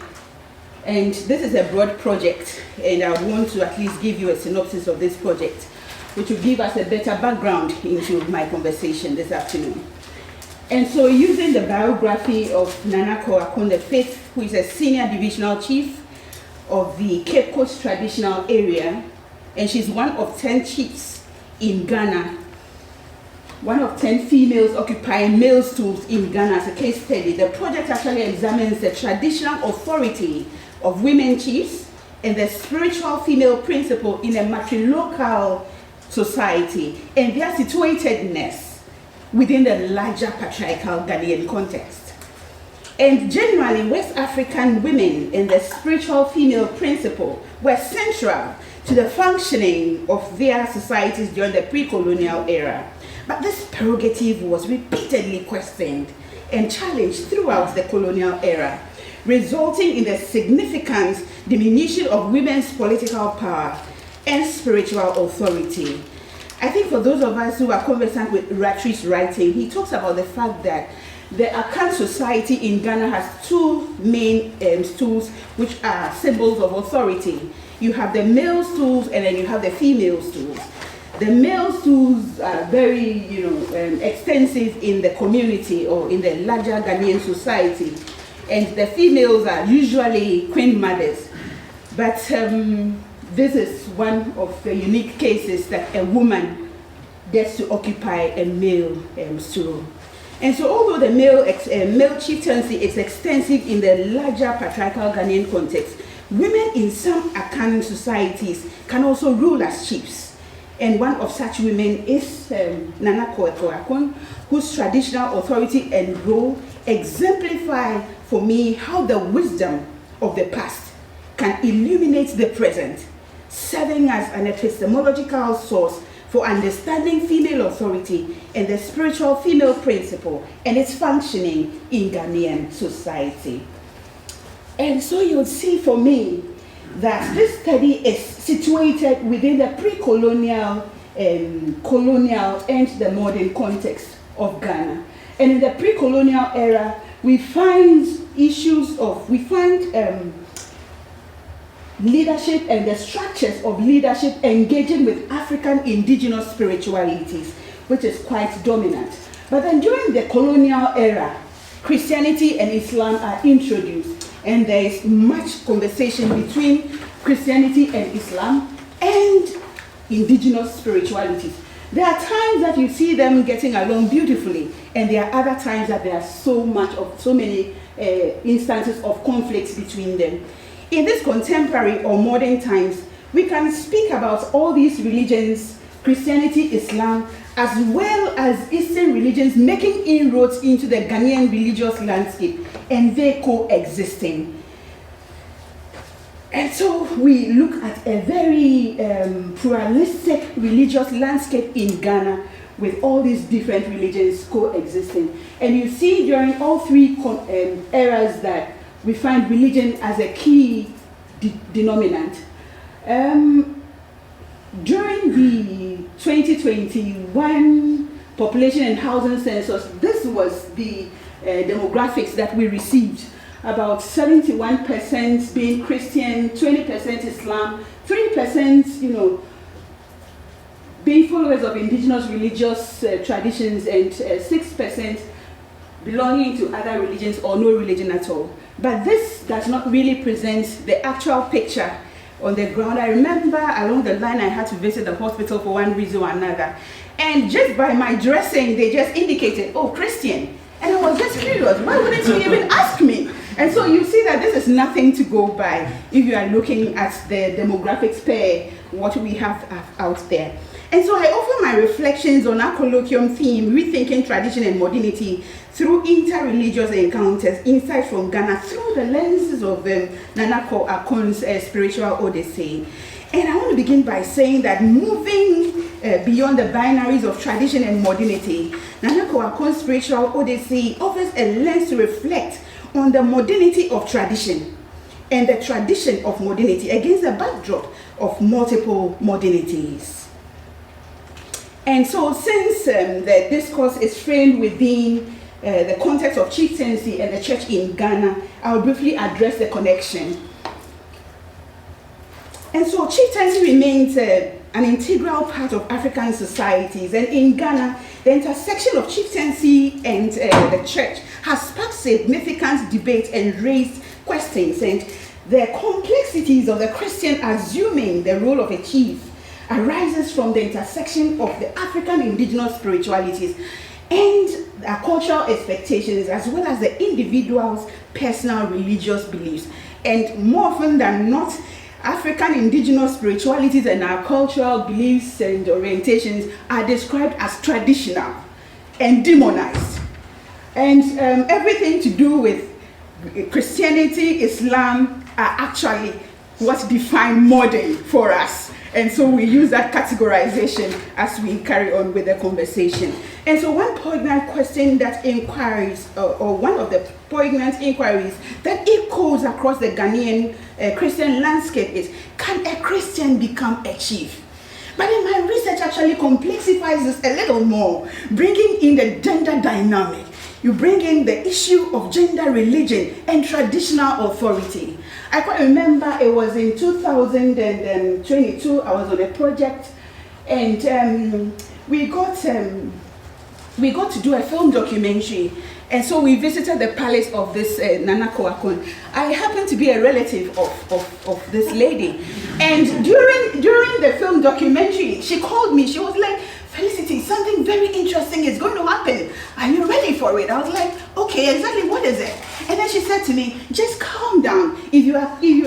And this is a broad project, and I want to at least give you a synopsis of this project, which will give us a better background into my conversation this afternoon. And so using the biography of Nanako Akunde Fifth, who is a senior divisional chief of the Cape Coast traditional area, and she's one of 10 chiefs in Ghana, one of 10 females occupying male stools in Ghana as a case study. The project actually examines the traditional authority of women chiefs and the spiritual female principle in a matrilocal society and their situatedness within the larger patriarchal Ghanaian context. And generally, West African women and the spiritual female principle were central to the functioning of their societies during the pre-colonial era. But this prerogative was repeatedly questioned and challenged throughout the colonial era, resulting in the significant diminution of women's political power and spiritual authority. I think for those of us who are conversant with Rattray's writing, he talks about the fact that the Akan society in Ghana has two main stools which are symbols of authority. You have the male stools and then you have the female stools. The male stools are very, extensive in the community or in the larger Ghanaian society, and the females are usually queen mothers. But this is one of the unique cases that a woman gets to occupy a male stool. And so although the male chieftaincy is extensive in the larger patriarchal Ghanaian context, women in some Akan societies can also rule as chiefs. And one of such women is Nanako Akun, whose traditional authority and role exemplify for me how the wisdom of the past can illuminate the present, serving as an epistemological source for understanding female authority and the spiritual female principle and its functioning in Ghanaian society. And so you'll see for me that this study is situated within the pre-colonial, colonial and the modern context of Ghana. And in the pre-colonial era, we find leadership and the structures of leadership engaging with African indigenous spiritualities, which is quite dominant. But then during the colonial era, Christianity and Islam are introduced, and there is much conversation between Christianity and Islam and indigenous spiritualities. There are times that you see them getting along beautifully, and there are other times that there are so many instances of conflicts between them. In this contemporary or modern times, we can speak about all these religions, Christianity, Islam, as well as Eastern religions making inroads into the Ghanaian religious landscape, and they coexisting. And so we look at a very pluralistic religious landscape in Ghana with all these different religions coexisting. And you see during all three eras that we find religion as a key denominant. During the 2021 population and housing census, this was the demographics that we received. about 71% being Christian, 20% Islam, 3%, being followers of indigenous religious traditions, and 6% belonging to other religions or no religion at all. But this does not really present the actual picture on the ground. I remember along the line I had to visit the hospital for one reason or another. And just by my dressing, they just indicated, oh, Christian. And I was just curious, why wouldn't you even ask me? And so you see that this is nothing to go by if you are looking at the demographics per what we have out there. And so I offer my reflections on our colloquium theme, Rethinking Tradition and Modernity, through interreligious encounters, insights from Ghana, through the lenses of Nana Akon's spiritual odyssey. And I want to begin by saying that moving beyond the binaries of tradition and modernity, Nana Akon's spiritual odyssey offers a lens to reflect on the modernity of tradition and the tradition of modernity against the backdrop of multiple modernities. And so since the discourse is framed within the context of chieftaincy and the church in Ghana, I'll briefly address the connection. And so chieftaincy remains an integral part of African societies, and in Ghana, the intersection of chieftaincy and the church has sparked significant debate and raised questions, and the complexities of the Christian assuming the role of a chief arises from the intersection of the African indigenous spiritualities and their cultural expectations, as well as the individual's personal religious beliefs. And more often than not, African indigenous spiritualities and our cultural beliefs and orientations are described as traditional and demonized. And everything to do with Christianity, Islam are actually what define modern for us. And so we use that categorization as we carry on with the conversation. And so one poignant question that inquiries, or one of the poignant inquiries that echoes across the Ghanaian Christian landscape is, can a Christian become a chief? But in my research actually complexifies this a little more, bringing in the gender dynamic. You bring in the issue of gender, religion, and traditional authority. I quite remember it was in 2022, I was on a project, and we got to do a film documentary. And so we visited the palace of this Nana Akon. I happened to be a relative of this lady. And during the film documentary, she called me. She was like, Felicity, something very interesting is going to happen. Are you ready for it? I was like, okay, exactly what is it? And then she said to me, just calm down. If you are okay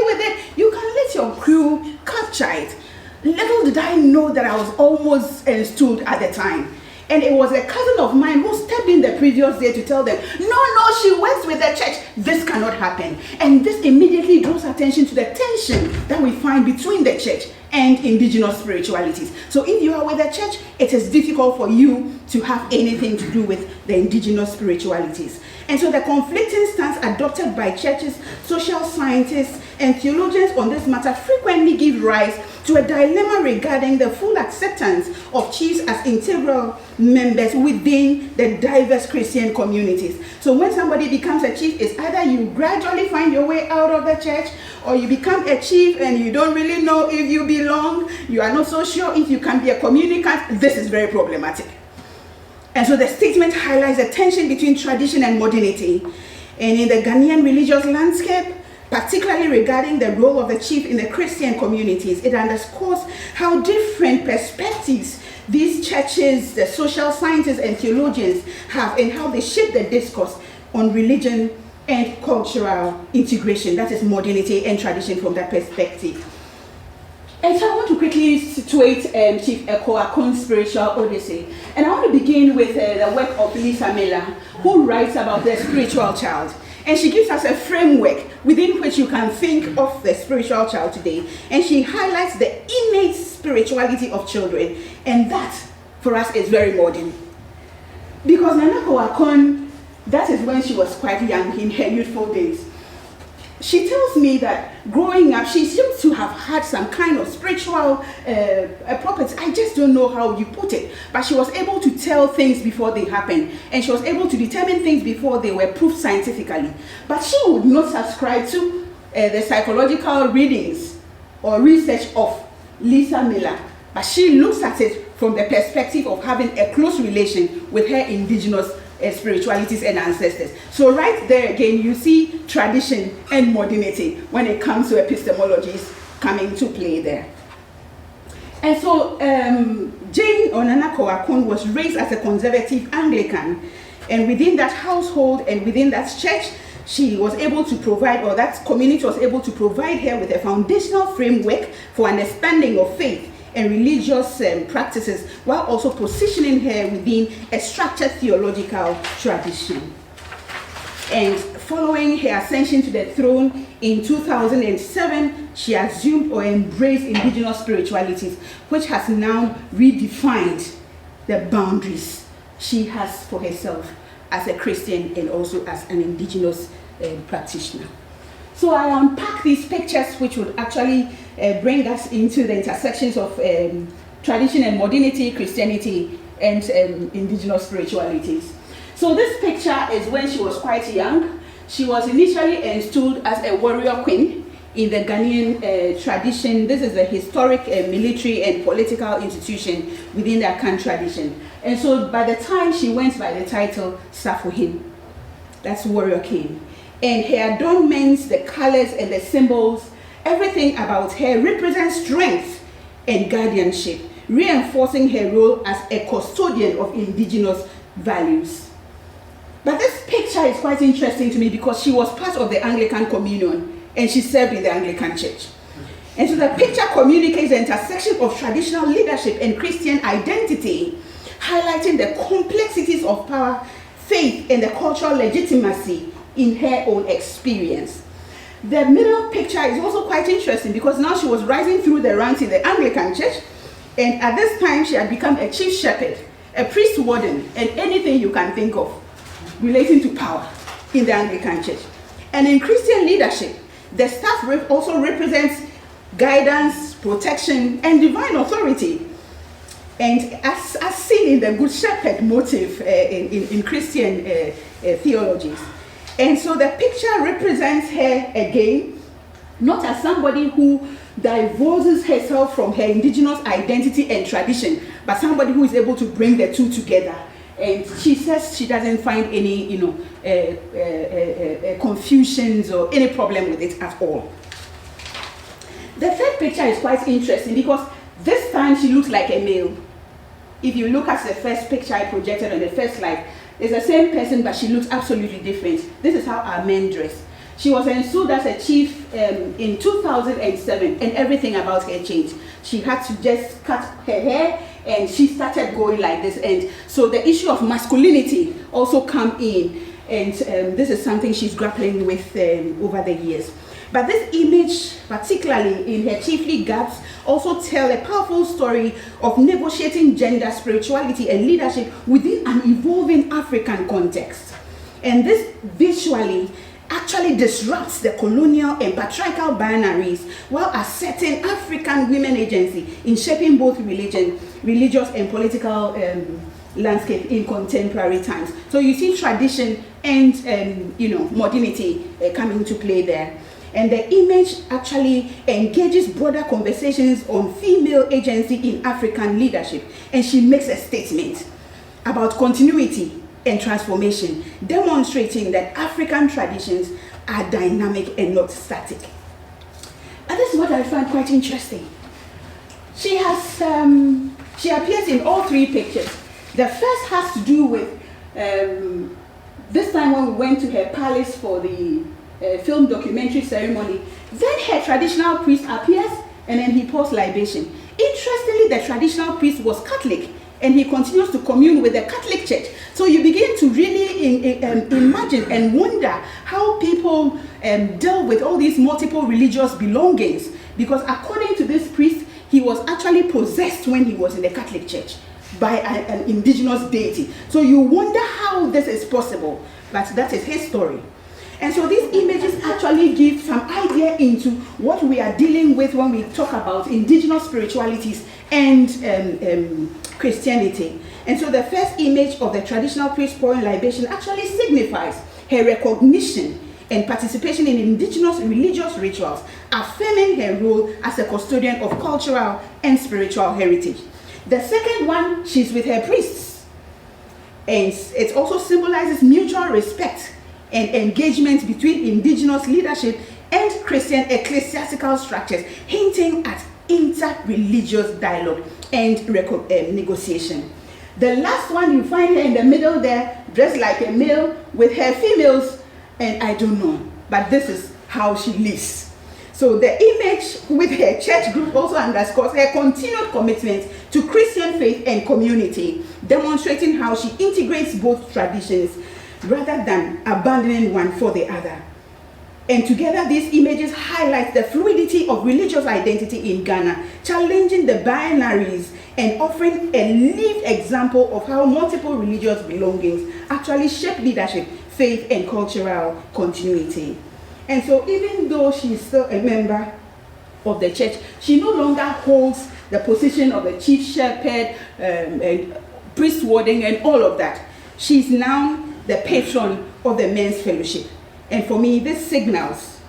with it, you can let your crew capture it. Little did I know that I was almost installed at the time. And it was a cousin of mine who stepped in the previous day to tell them, no, she works with the church. This cannot happen. And this immediately draws attention to the tension that we find between the church and indigenous spiritualities. So if you are with the church, it is difficult for you to have anything to do with the indigenous spiritualities. And so the conflicting stance adopted by churches, social scientists, and theologians on this matter frequently give rise to a dilemma regarding the full acceptance of chiefs as integral members within the diverse Christian communities. So when somebody becomes a chief, it's either you gradually find your way out of the church, or you become a chief and you don't really know if you belong, you are not so sure if you can be a communicant. This is very problematic. And so the statement highlights the tension between tradition and modernity. And in the Ghanaian religious landscape, particularly regarding the role of the chief in the Christian communities, it underscores how different perspectives these churches, the social scientists and theologians have, and how they shape the discourse on religion and cultural integration, that is modernity and tradition from that perspective. And so I want to quickly situate Chief Akon's spiritual odyssey. And I want to begin with the work of Lisa Miller, who writes about the spiritual child. And she gives us a framework within which you can think of the spiritual child today. And she highlights the innate spirituality of children. And that, for us, is very modern. Because Nana Akon, that is when she was quite young, in her youthful days. she tells me that growing up, she seems to have had some kind of spiritual property. I just don't know how you put it. But she was able to tell things before they happened. And she was able to determine things before they were proved scientifically. But she would not subscribe to the psychological readings or research of Lisa Miller. But she looks at it from the perspective of having a close relation with her indigenous spiritualities and ancestors. So right there again, you see tradition and modernity when it comes to epistemologies coming to play there. And so Jane Onana Kowakun was raised as a conservative Anglican, and within that household and within that church, she was able to provide, or that community was able to provide her with a foundational framework for understanding of faith and religious practices, while also positioning her within a structured theological tradition. And following her ascension to the throne in 2007, she assumed or embraced indigenous spiritualities, which has now redefined the boundaries she has for herself as a Christian and also as an indigenous practitioner. So I unpack these pictures, which would actually bring us into the intersections of tradition and modernity, Christianity, and indigenous spiritualities. So this picture is when she was quite young. She was initially installed as a warrior queen in the Ghanaian tradition. This is a historic military and political institution within the Akan tradition. And so by the time she went by the title Safuhin, that's warrior king. And her adornments, the colors and the symbols, everything about her represents strength and guardianship, reinforcing her role as a custodian of indigenous values. But this picture is quite interesting to me because she was part of the Anglican Communion and she served in the Anglican Church. And so the picture communicates the intersection of traditional leadership and Christian identity, highlighting the complexities of power, faith, and the cultural legitimacy in her own experience. The middle picture is also quite interesting because now she was rising through the ranks in the Anglican Church, and at this time she had become a chief shepherd, a priest warden, and anything you can think of relating to power in the Anglican Church. And in Christian leadership, the staff also represents guidance, protection, and divine authority. And as seen in the Good Shepherd motive in Christian theologies. And so the picture represents her again, not as somebody who divorces herself from her indigenous identity and tradition, but somebody who is able to bring the two together. And she says she doesn't find any, confusions or any problem with it at all. The third picture is quite interesting because this time she looks like a male. If you look at the first picture I projected on the first slide, it's the same person, but she looks absolutely different. This is how our men dress. She was installed as a chief in 2007, and everything about her changed. She had to just cut her hair, and she started going like this. And so the issue of masculinity also come in, and this is something she's grappling with over the years. But this image, particularly in her chiefly gaps, also tell a powerful story of negotiating gender, spirituality, and leadership within an evolving African context. And this visually actually disrupts the colonial and patriarchal binaries while asserting African women agency in shaping both religious and political landscape in contemporary times. So you see tradition and modernity coming to play there. And the image actually engages broader conversations on female agency in African leadership. And she makes a statement about continuity and transformation, demonstrating that African traditions are dynamic and not static. And this is what I find quite interesting. She appears in all three pictures. The first has to do with this time when we went to her palace for the film documentary ceremony. Then her traditional priest appears and then he pours libation. Interestingly, the traditional priest was Catholic and he continues to commune with the Catholic Church. So you begin to really imagine and wonder how people deal with all these multiple religious belongings, because according to this priest, he was actually possessed when he was in the Catholic Church by an indigenous deity. So you wonder how this is possible, but that is his story. And so these images actually give some idea into what we are dealing with when we talk about indigenous spiritualities and Christianity. And so the first image of the traditional priest pouring libation actually signifies her recognition and participation in indigenous religious rituals, affirming her role as a custodian of cultural and spiritual heritage. The second one, she's with her priests. And it also symbolizes mutual respect and engagement between indigenous leadership and Christian ecclesiastical structures, hinting at inter-religious dialogue and negotiation. The last one, you find her in the middle there, dressed like a male with her females, and I don't know, but this is how she lives. So the image with her church group also underscores her continued commitment to Christian faith and community, demonstrating how she integrates both traditions rather than abandoning one for the other. And together, these images highlight the fluidity of religious identity in Ghana, challenging the binaries and offering a lived example of how multiple religious belongings actually shape leadership, faith, and cultural continuity. And so even though she's still a member of the church, she no longer holds the position of the chief shepherd and priest warden and all of that. She's now the patron of the men's fellowship. And for me, this signals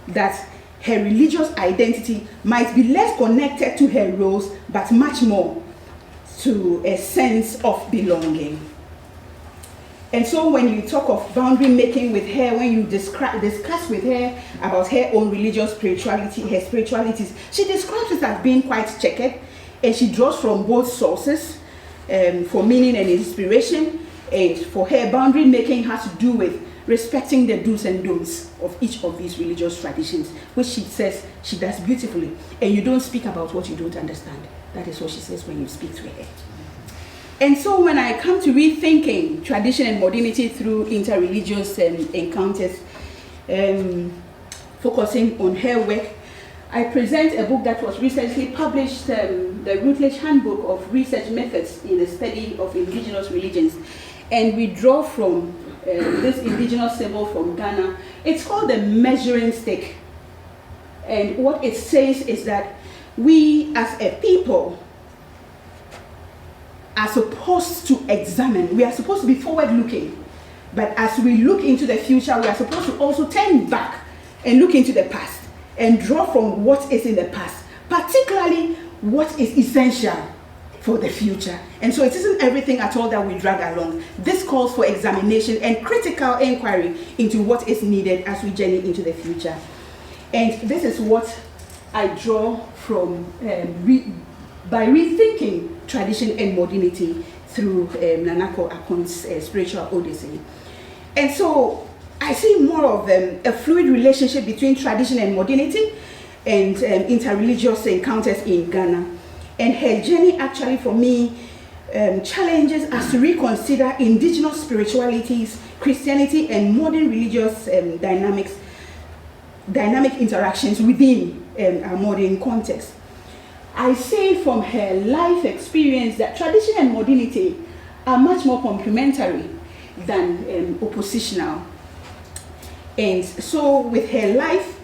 that her religious identity might be less connected to her roles, but much more to a sense of belonging. And so when you talk of boundary making with her, when you discuss with her about her own religious spirituality, her spiritualities, she describes it as being quite checkered, and she draws from both sources for meaning and inspiration. And for her, boundary making has to do with respecting the do's and don'ts of each of these religious traditions, which she says she does beautifully. And you don't speak about what you don't understand. That is what she says when you speak to her. And so when I come to rethinking tradition and modernity through interreligious encounters, focusing on her work, I present a book that was recently published, the Routledge Handbook of Research Methods in the Study of Indigenous Religions. And we draw from this indigenous symbol from Ghana. It's called the measuring stick. And what it says is that we as a people are supposed to examine, we are supposed to be forward looking, but as we look into the future, we are supposed to also turn back and look into the past and draw from what is in the past, particularly what is essential for the future. And so it isn't everything at all that we drag along. This calls for examination and critical inquiry into what is needed as we journey into the future. And this is what I draw from by rethinking tradition and modernity through Nanako Akon's spiritual odyssey. And so I see more of a fluid relationship between tradition and modernity and interreligious encounters in Ghana. And her journey actually for me challenges us to reconsider indigenous spiritualities, Christianity, and modern religious dynamic interactions within our modern context. I say from her life experience that tradition and modernity are much more complementary than oppositional. And so with her life,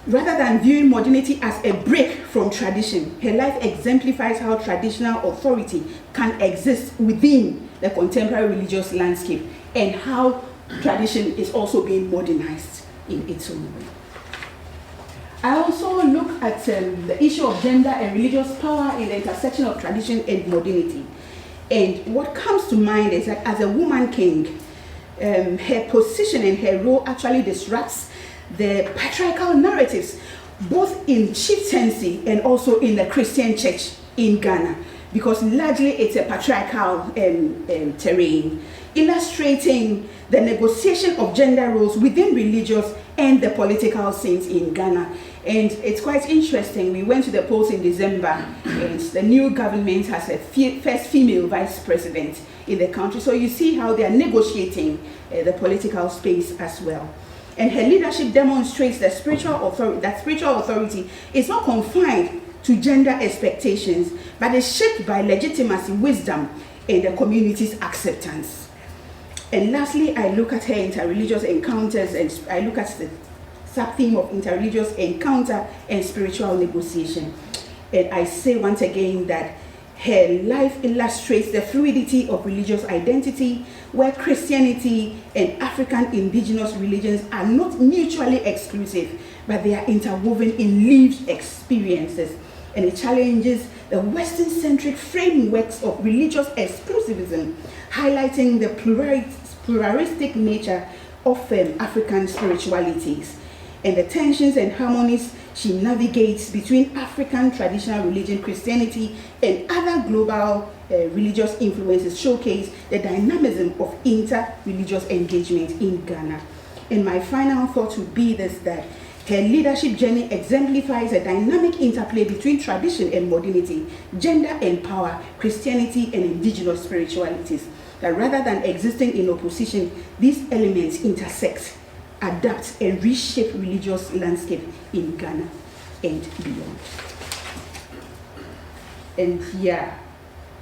rather than viewing modernity as a break from tradition, her life exemplifies how traditional authority can exist within the contemporary religious landscape and how tradition is also being modernized in its own way. I also look at the issue of gender and religious power in the intersection of tradition and modernity. And what comes to mind is that as a woman king, her position and her role actually disrupts the patriarchal narratives, both in chieftaincy and also in the Christian church in Ghana, because largely it's a patriarchal terrain, illustrating the negotiation of gender roles within religious and the political scenes in Ghana. And it's quite interesting. We went to the polls in December, and the new government has a first female vice president in the country. So you see how they are negotiating the political space as well. And her leadership demonstrates that spiritual authority is not confined to gender expectations, but is shaped by legitimacy, wisdom, and the community's acceptance. And lastly, I look at her interreligious encounters, and I look at the sub-theme of interreligious encounter and spiritual negotiation. And I say once again that her life illustrates the fluidity of religious identity, where Christianity and African indigenous religions are not mutually exclusive, but they are interwoven in lived experiences. And it challenges the Western-centric frameworks of religious exclusivism, highlighting the pluralistic nature of African spiritualities, and the tensions and harmonies she navigates between African traditional religion, Christianity, and other global religious influences showcase the dynamism of inter-religious engagement in Ghana. And my final thought would be this, that her leadership journey exemplifies a dynamic interplay between tradition and modernity, gender and power, Christianity and indigenous spiritualities. That rather than existing in opposition, these elements intersect, adapt, and reshape religious landscape in Ghana and beyond. And yeah,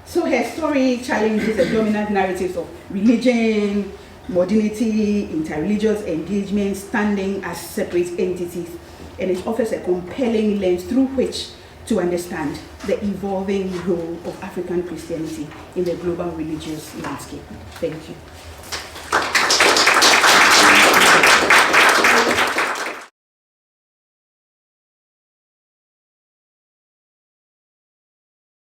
so her story challenges the dominant narratives of religion, modernity, interreligious engagement standing as separate entities, and it offers a compelling lens through which to understand the evolving role of African Christianity in the global religious landscape. Thank you.